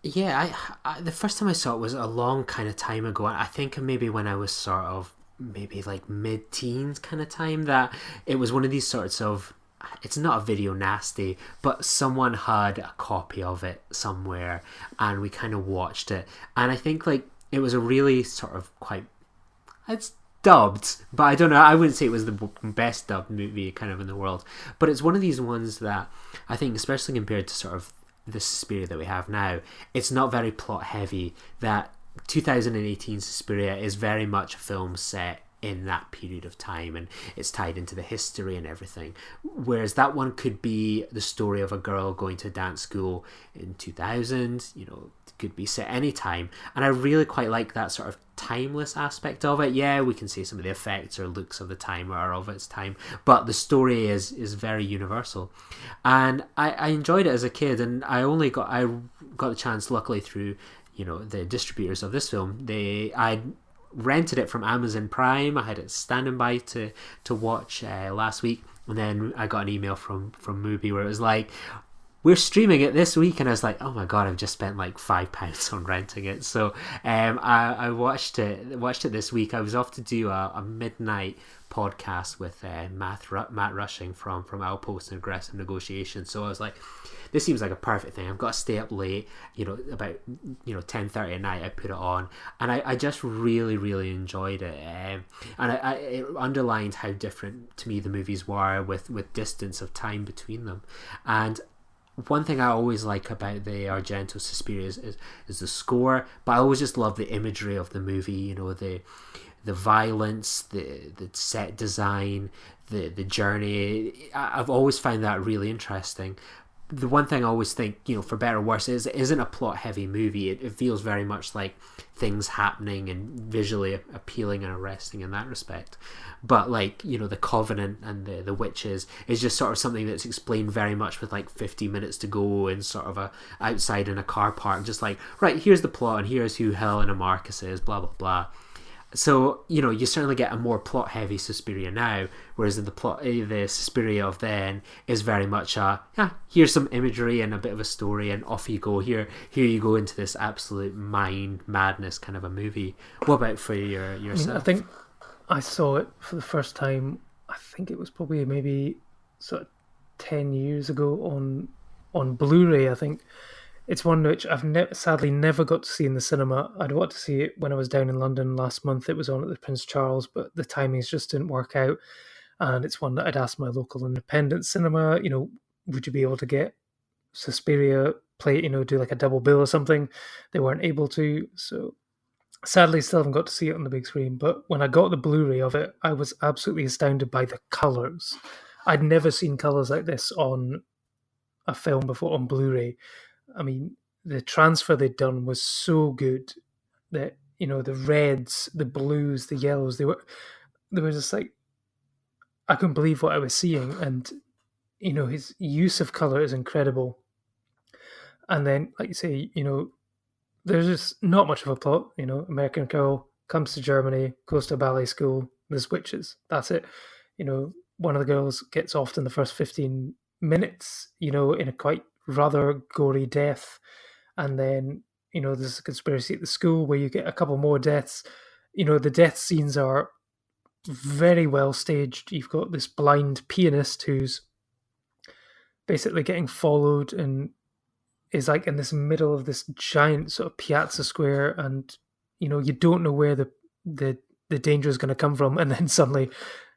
E: Yeah, the first time I saw it was a long kind of time ago. I think maybe when I was sort of maybe like mid-teens kind of time, that it was one of these sorts of, it's not a video nasty, but someone had a copy of it somewhere and we kind of watched it. And I think like it was a really sort of quite, it's dubbed, but I don't know, I wouldn't say it was the best dubbed movie kind of in the world, but it's one of these ones that I think, especially compared to sort of the Suspiria that we have now, it's not very plot heavy. That 2018 Suspiria is very much a film set in that period of time, and it's tied into the history and everything, whereas that one could be the story of a girl going to dance school in 2000. Could be set any time, and I really quite like that sort of timeless aspect of it. Yeah, we can say some of the effects or looks of the time are of its time, but the story is very universal, and I enjoyed it as a kid, and I got the chance, luckily, through the distributors of this film. I rented it from Amazon Prime. I had it standing by to watch last week, and then I got an email from Mubi where it was like, we're streaming it this week, and I was like, oh my god, I've just spent like £5 on renting it. So I watched it this week. I was off to do a midnight podcast with Matt Rushing from Outpost and Aggressive Negotiations. So I was like, this seems like a perfect thing. I've got to stay up late, about 10:30 at night. I put it on, and I just really, really enjoyed it. And it underlined how different to me the movies were with distance of time between them. And one thing I always like about the Argento Suspiria is the score, but I always just love the imagery of the movie. The violence, the set design, the journey. I've always found that really interesting. The one thing I always think, for better or worse, is it isn't a plot heavy movie. It feels very much like things happening and visually appealing and arresting in that respect. But like, the Covenant and the witches is just sort of something that's explained very much with like 50 minutes to go and sort of outside in a car park, just like, right, here's the plot and here's who Helena Marcus is, blah blah blah. So you certainly get a more plot heavy Suspiria now, whereas the Suspiria of then is very much here's some imagery and a bit of a story, and off you go. Here you go into this absolute mind madness kind of a movie. What about for yourself?
D: I think I saw it for the first time, I think it was probably maybe sort of 10 years ago on Blu-ray. I think it's one which I've sadly never got to see in the cinema. I'd want to see it when I was down in London last month. It was on at the Prince Charles, but the timings just didn't work out. And it's one that I'd asked my local independent cinema, would you be able to get Suspiria, play it, do like a double bill or something? They weren't able to. So sadly, still haven't got to see it on the big screen. But when I got the Blu-ray of it, I was absolutely astounded by the colours. I'd never seen colours like this on a film before on Blu-ray. I mean, the transfer they'd done was so good that, the reds, the blues, the yellows, they were just like, I couldn't believe what I was seeing. And, his use of colour is incredible. And then, like you say, there's just not much of a plot. American girl comes to Germany, goes to a ballet school, there's witches. That's it. One of the girls gets off in the first 15 minutes, in a quite rather gory death, and then there's a conspiracy at the school where you get a couple more deaths. The death scenes are very well staged. You've got this blind pianist who's basically getting followed, and is like in this middle of this giant sort of piazza square, and you don't know where the danger is going to come from, and then suddenly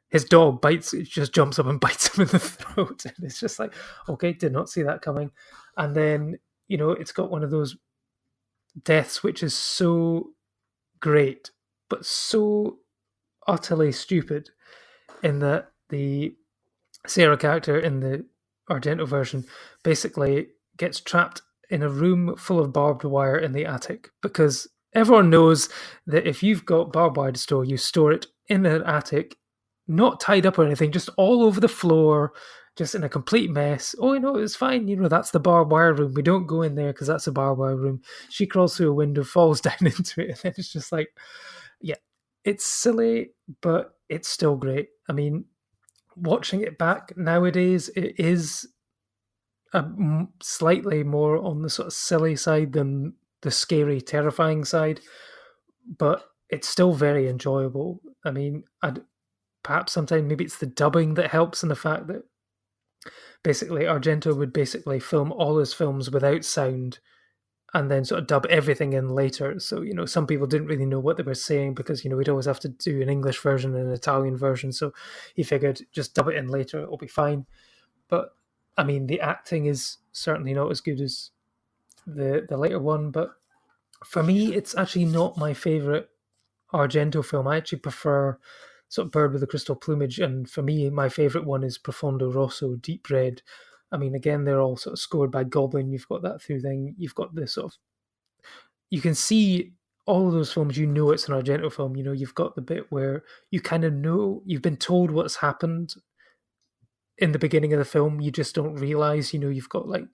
D: his dog just jumps up and bites him in the throat, and it's just like, okay, did not see that coming. And then it's got one of those deaths which is so great but so utterly stupid, in that the Sarah character in the Argento version basically gets trapped in a room full of barbed wire in the attic, because everyone knows that if you've got barbed wire to store, you store it in an attic, not tied up or anything, just all over the floor, just in a complete mess. Oh, it's fine. That's the barbed wire room. We don't go in there because that's a barbed wire room. She crawls through a window, falls down into it, and then it's just like, yeah, it's silly, but it's still great. I mean, watching it back nowadays, it is slightly more on the sort of silly side than the scary, terrifying side, but it's still very enjoyable. I mean, perhaps sometimes maybe it's the dubbing that helps, in the fact that basically Argento would basically film all his films without sound and then sort of dub everything in later. So, some people didn't really know what they were saying because, we'd always have to do an English version and an Italian version. So he figured just dub it in later, it'll be fine. But, I mean, the acting is certainly not as good as the later one. But for me, it's actually not my favourite Argento film. I actually prefer sort of Bird with the Crystal Plumage. And for me, my favourite one is Profondo Rosso, Deep Red. I mean, again, they're all sort of scored by Goblin. You've got that through thing. You've got this sort of... You can see all of those films, it's an Argento film. You've got the bit where you kind of know, you've been told what's happened in the beginning of the film. You just don't realise, you've got like...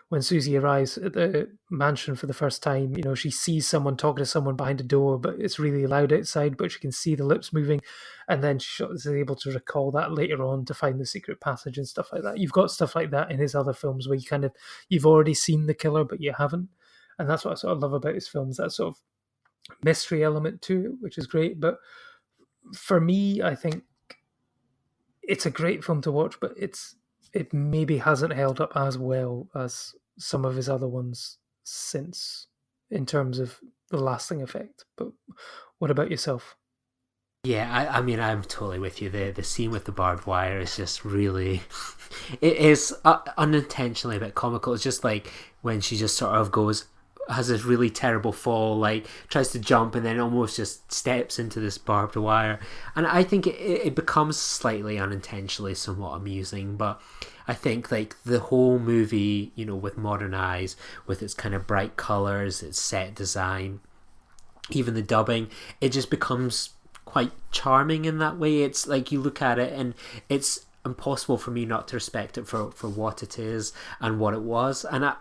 D: When Susie arrives at the mansion for the first time, she sees someone talking to someone behind a door, but it's really loud outside, but she can see the lips moving. And then she is able to recall that later on to find the secret passage and stuff like that. You've got stuff like that in his other films where you've already seen the killer, but you haven't. And that's what I sort of love about his films, that sort of mystery element to it, which is great. But for me, I think it's a great film to watch, but it maybe hasn't held up as well as some of his other ones since, in terms of the lasting effect. But what about yourself?
E: Yeah, I mean, I'm totally with you. The scene with the barbed wire is just really... It is unintentionally a bit comical. It's just like when she just sort of has this really terrible fall, like tries to jump and then almost just steps into this barbed wire. And I think it becomes slightly unintentionally somewhat amusing, but I think like the whole movie, with modern eyes, with its kind of bright colours, its set design, even the dubbing, it just becomes quite charming in that way. It's like you look at it and it's impossible for me not to respect it for what it is and what it was. And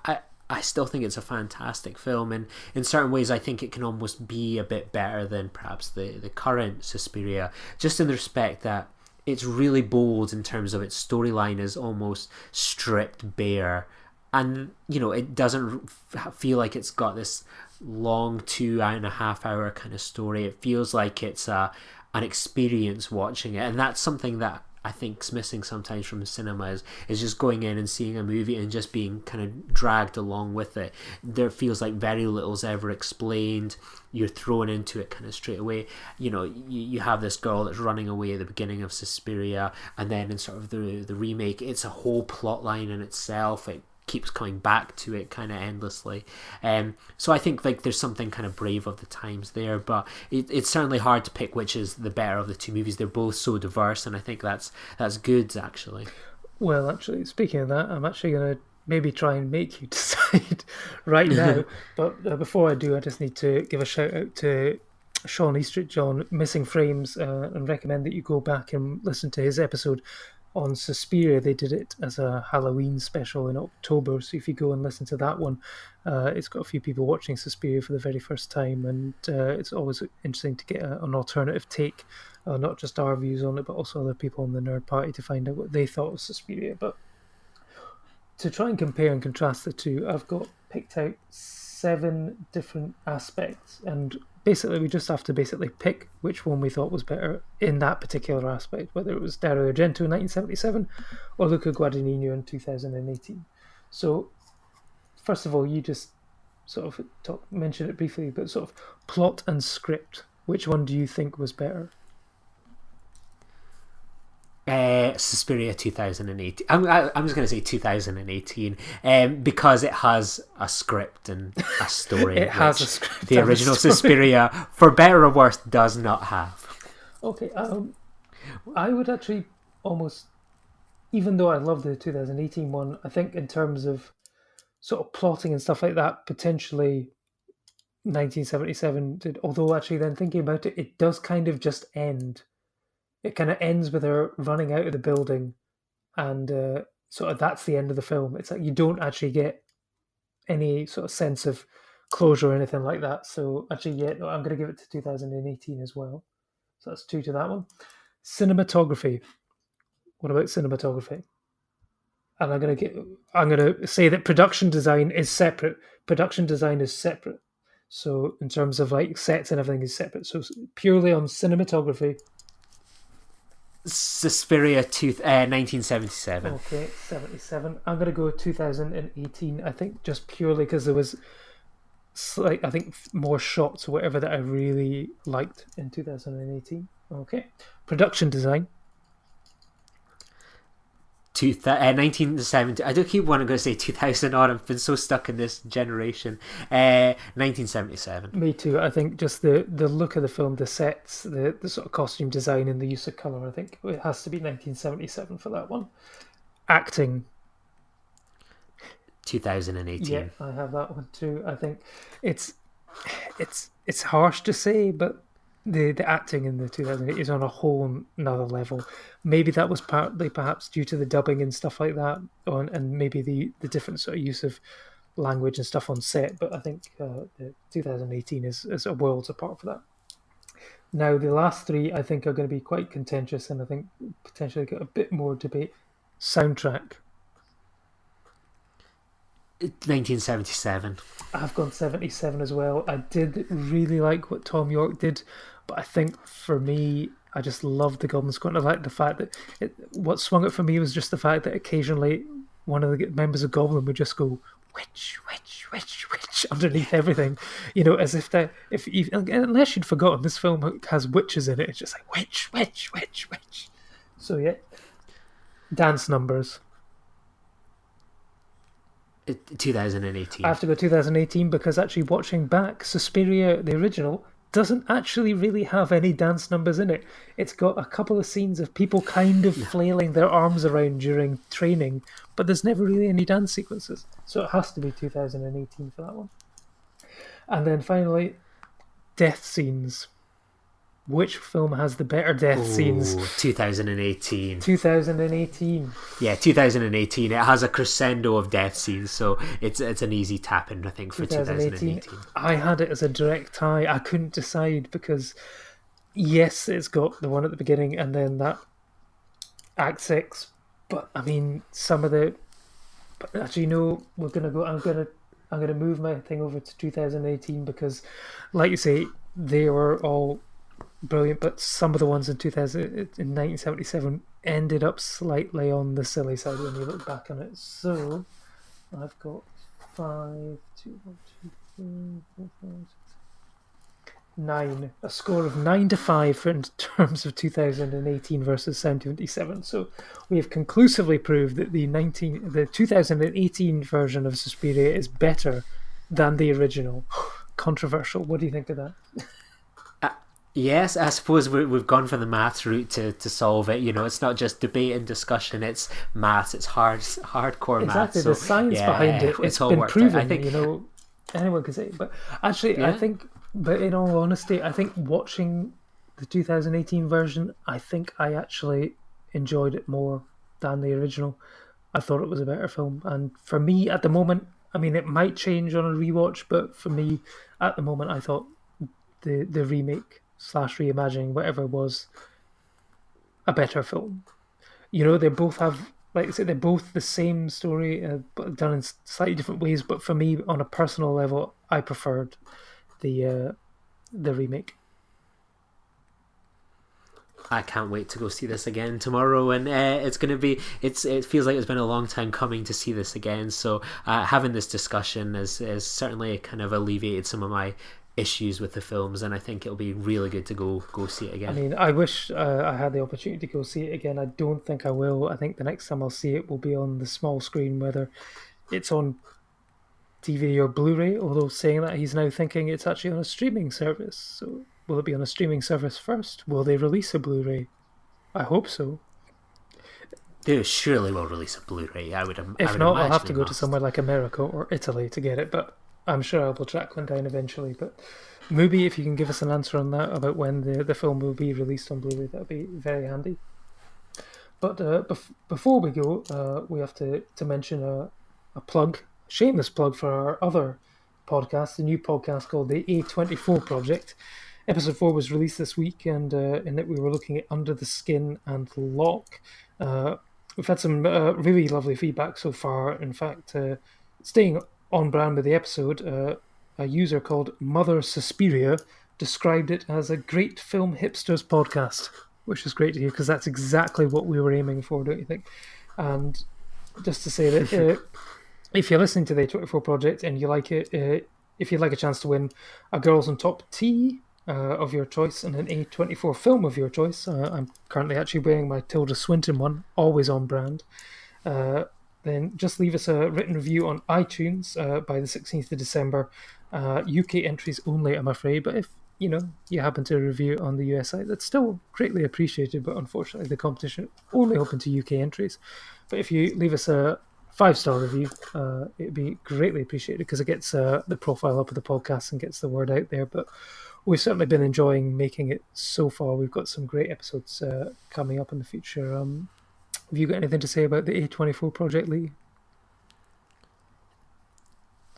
E: I still think it's a fantastic film, and in certain ways I think it can almost be a bit better than perhaps the current Suspiria, just in the respect that it's really bold in terms of its storyline is almost stripped bare, and it doesn't feel like it's got this long 2.5 hour kind of story. It feels like it's an experience watching it, and that's something that I think's missing sometimes from cinema is just going in and seeing a movie and just being kind of dragged along with it. There feels like very little's ever explained. You're thrown into it kind of straight away. You have this girl that's running away at the beginning of Suspiria, and then in sort of the remake, it's a whole plot line in itself. It keeps coming back to it kind of endlessly. So I think like there's something kind of brave of the times there, but it's certainly hard to pick which is the better of the two movies. They're both so diverse, and I think that's good, actually.
D: Well, actually, speaking of that, I'm actually going to maybe try and make you decide right now. But before I do, I just need to give a shout out to Sean Eastridge on Missing Frames and recommend that you go back and listen to his episode on Suspiria. They did it as a Halloween special in October, so if you go and listen to that one, it's got a few people watching Suspiria for the very first time, and it's always interesting to get an alternative take, not just our views on it, but also other people in the Nerd Party, to find out what they thought of Suspiria. But to try and compare and contrast the two, I've got picked out 7 different aspects, and basically we just have to pick which one we thought was better in that particular aspect, whether it was Dario Argento in 1977 or Luca Guadagnino in 2018. So first of all, you just sort of mention it briefly, but sort of plot and script. Which one do you think was better?
E: Suspiria 2018. I'm just going to say 2018 because it has a script and a story.
D: It has a script.
E: The original Suspiria, for better or worse, does not have.
D: Okay, I would actually almost, even though I love the 2018 one, I think in terms of sort of plotting and stuff like that, potentially 1977 did. Although actually, then thinking about it, it does kind of just end. It kind of ends with her running out of the building, and sort of that's the end of the film. It's like you don't actually get any sort of sense of closure or anything like that. So actually, yeah, no, I'm going to give it to 2018 as well. So that's 2 to that one. Cinematography. What about cinematography? And I'm gonna say that production design is separate. Production design is separate. So in terms of like sets and everything is separate. So purely on cinematography.
E: Suspiria 1977.
D: Okay, 77. I'm gonna go 2018. I think just purely because there was I think more shots or whatever that I really liked in 2018. Okay, production design.
E: 1970. I do keep wanting to say 2000 on. I've been so stuck in this generation. 1977.
D: Me too. I think just the look of the film, the sets, the sort of costume design and the use of colour, I think it has to be 1977 for that one. Acting.
E: 2018.
D: Yeah, I have that one too. I think it's harsh to say, but the acting in the 2008 is on a whole another level. Maybe that was partly perhaps due to the dubbing and stuff like that, and maybe the different sort of use of language and stuff on set. But I think the 2018 is a worlds apart for that. Now the last 3 I think are going to be quite contentious, and I think potentially get a bit more debate. Soundtrack.
E: 1977.
D: I've gone 77 as well. I did really like what Tom York did, but I think for me, I just loved the Goblin Squad. I liked the fact that what swung it for me was just the fact that occasionally one of the members of Goblin would just go witch, witch, witch, witch underneath everything, as if unless you'd forgotten, this film has witches in it. It's just like witch, witch, witch, witch. So yeah, dance numbers.
E: 2018.
D: I have to go 2018 because actually watching back, Suspiria, the original, doesn't actually really have any dance numbers in it. It's got a couple of scenes of people kind of flailing their arms around during training, but there's never really any dance sequences. So it has to be 2018 for that one. And then finally, death scenes. Which film has the better death scenes?
E: 2018.
D: 2018.
E: Yeah, 2018. It has a crescendo of death scenes, so it's an easy tap in, I think, for 2018.
D: I had it as a direct tie. I couldn't decide because, yes, it's got the one at the beginning and then that Act 6. But I mean, some of the. But actually, no. We're gonna go. I'm gonna move my thing over to 2018 because, like you say, they were all brilliant, but some of the ones in 1977 ended up slightly on the silly side when you look back on it. So I've got 9, a score of 9 to 5 in terms of 2018 versus 77. So we have conclusively proved that the 2018 version of Suspiria is better than the original. Controversial. What do you think of that?
E: Yes, I suppose we've gone for the maths route to solve it. It's not just debate and discussion; it's maths. It's hardcore maths.
D: Exactly, the science behind it. It's all been proven. I think anyone can say it. But actually, I think. But in all honesty, I think watching the 2018 version, I think I actually enjoyed it more than the original. I thought it was a better film, and for me at the moment, I mean, it might change on a rewatch, but for me at the moment, I thought the remake / reimagining, whatever it was, a better film. They both have, like I said, they're both the same story, but done in slightly different ways. But for me, on a personal level, I preferred the remake.
E: I can't wait to go see this again tomorrow, and it's going to be. It feels like it's been a long time coming to see this again. So having this discussion is certainly kind of alleviated some of my issues with the films, and I think it'll be really good to go see it again.
D: I mean, I wish I had the opportunity to go see it again. I don't think I will. I think the next time I'll see it will be on the small screen, whether it's on DVD or Blu-ray. Although saying that, he's now thinking it's actually on a streaming service. So will it be on a streaming service first? Will they release a Blu-ray? I hope so.
E: They surely will release a Blu-ray. I would.
D: If not, I'll have to go to somewhere like America or Italy to get it. But I'm sure I will track one down eventually. But maybe if you can give us an answer on that about when the film will be released on Blu-ray, that would be very handy. But before we go, we have to mention a plug, shameless plug for our other podcast, a new podcast called the A24 Project. Episode 4 was released this week, and in it we were looking at Under the Skin and Locke. We've had some really lovely feedback so far. In fact, staying on brand with the episode, a user called Mother Suspiria described it as a great film hipsters podcast, which is great to hear because that's exactly what we were aiming for, don't you think? And just to say that if you're listening to the A24 Project and you like it, if you'd like a chance to win a Girls on Top tee of your choice and an A24 film of your choice, I'm currently actually wearing my Tilda Swinton one, always on brand, then just leave us a written review on iTunes by the 16th of December. UK entries only, I'm afraid, but if you happen to review it on the US site, that's still greatly appreciated, but unfortunately the competition only open to UK entries. But if you leave us a 5-star review, it'd be greatly appreciated because it gets the profile up of the podcast and gets the word out there. But we've certainly been enjoying making it so far. We've got some great episodes coming up in the future. Have you got anything to say about the A24 Project, Lee?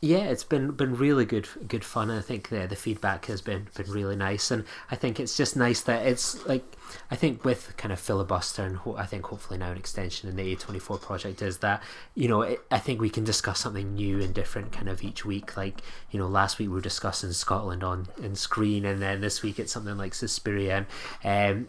E: Yeah, it's been really good fun. I think the feedback has been really nice, and I think it's just nice that it's like, I think with kind of filibuster and I think hopefully now an extension in the A24 project is that I think we can discuss something new and different kind of each week. Like last week we were discussing Scotland in Screen, and then this week it's something like Suspiria, and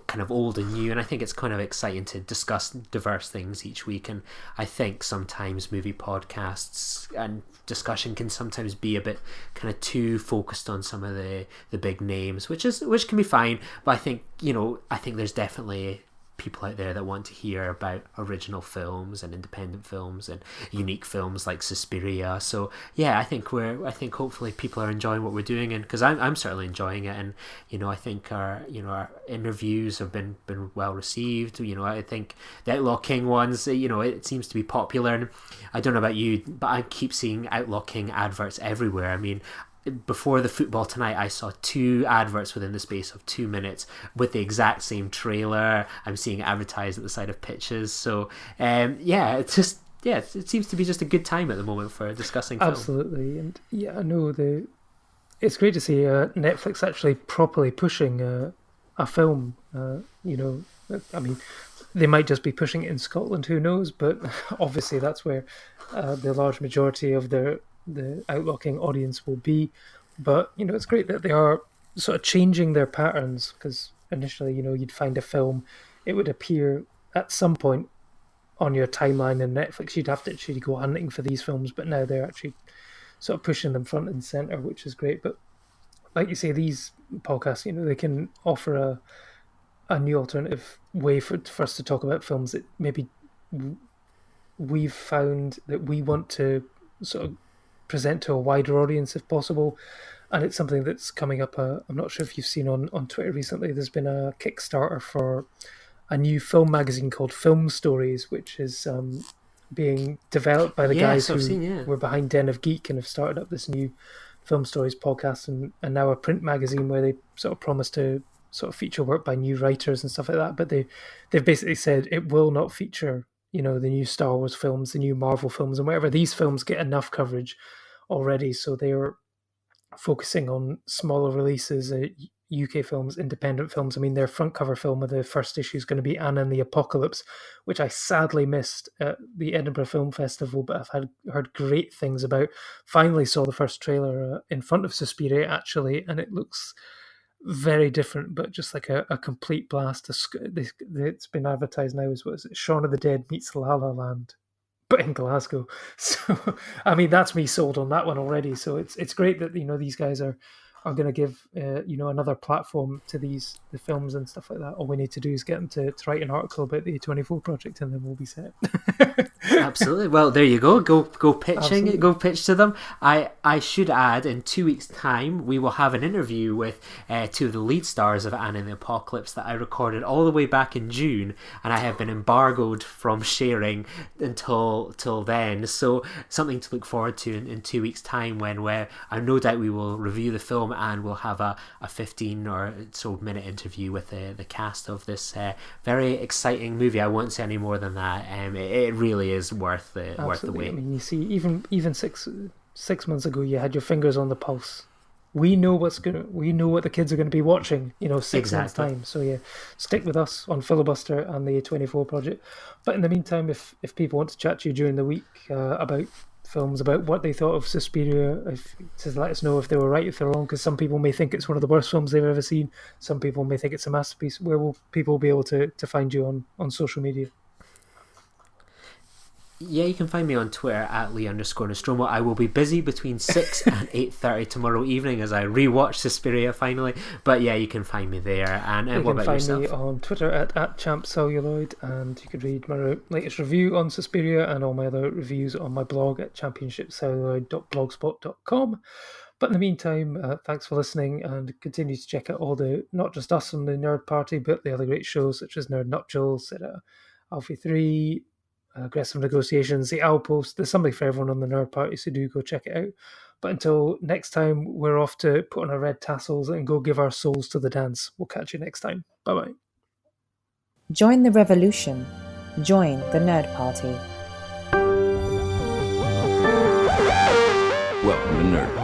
E: kind of old and new. And I think it's kind of exciting to discuss diverse things each week. And I think sometimes movie podcasts and discussion can sometimes be a bit kind of too focused on some of the big names, which can be fine. But I think there's definitely people out there that want to hear about original films and independent films and unique films like Suspiria. So yeah, I think hopefully people are enjoying what we're doing, and because I'm certainly enjoying it, and I think our interviews have been well received. I think the Outlaw King ones, it seems to be popular, and I don't know about you, but I keep seeing Outlaw King adverts everywhere. I mean, before the football tonight, I saw 2 adverts within the space of 2 minutes with the exact same trailer. I'm seeing it advertised at the side of pitches. So, it seems to be just a good time at the moment for discussing film.
D: Absolutely, and yeah, I know it's great to see Netflix actually properly pushing a film. I mean, they might just be pushing it in Scotland, who knows? But obviously, that's where the large majority of the Outlaw King audience will be. But it's great that they are sort of changing their patterns, because initially you'd find a film, it would appear at some point on your timeline in Netflix, you'd have to actually go hunting for these films, but now they're actually sort of pushing them front and center, which is great. But like you say, these podcasts, they can offer a new alternative way for us to talk about films that maybe we've found that we want to sort of present to a wider audience if possible. And it's something that's coming up. I'm not sure if you've seen on Twitter recently, there's been a Kickstarter for a new film magazine called Film Stories, which is being developed by the guys who were behind Den of Geek and have started up this new Film Stories podcast, and now a print magazine where they sort of promise to sort of feature work by new writers and stuff like that. But they've basically said it will not feature the new Star Wars films, the new Marvel films, and whatever. These films get enough coverage already, so they are focusing on smaller releases, UK films, independent films. I mean, their front cover film of the first issue is going to be Anna and the Apocalypse, which I sadly missed at the Edinburgh Film Festival, but I've heard great things about. Finally saw the first trailer in front of Suspiria, actually, and it looks very different, but just like a complete blast. It's been advertised now as, what is it, Shaun of the Dead meets La La Land, but in Glasgow. So, I mean, that's me sold on that one already. So it's great that these guys are going to give another platform to the films and stuff like that. All we need to do is get them to write an article about the A24 project, and then we'll be set.
E: Absolutely. Well, there you go. Go pitching.
D: Absolutely.
E: Go pitch to them. I should add, in 2 weeks' time, we will have an interview with two of the lead stars of Anne and the Apocalypse that I recorded all the way back in June, and I have been embargoed from sharing until then. So something to look forward to in 2 weeks' time, when I no doubt we will review the film, and we'll have a 15 or so minute interview with the cast of this very exciting movie. I won't say any more than that. It really is worth the wait.
D: I mean, you see, even 6 months ago, you had your fingers on the pulse. We know what the kids are going to be watching. 6 months time. So yeah, stick with us on Filibuster and the A24 project. But in the meantime, if people want to chat to you during the week about films, about what they thought of Suspiria, to let us know if they were right, if they're wrong, because some people may think it's one of the worst films they've ever seen. Some people may think it's a masterpiece. Where will people be able to find you on social media?
E: Yeah, you can find me on Twitter at Lee_Nostromo. I will be busy between 6 and 8:30 tomorrow evening as I rewatch Suspiria finally. But yeah, you can find me there. And what about yourself?
D: You can find me on Twitter at champcelluloid, and you can read my latest review on Suspiria and all my other reviews on my blog at championshipcelluloid.blogspot.com. But in the meantime, thanks for listening, and continue to check out all not just us on the Nerd Party, but the other great shows such as Nerd Nuptials, Alfie 3, Aggressive Negotiations, the Outpost. There's something for everyone on the Nerd Party, so do go check it out. But until next time, we're off to put on our red tassels and go give our souls to the dance. We'll catch you next time. Bye-bye.
A: Join the revolution. Join the Nerd Party.
C: Welcome to Nerd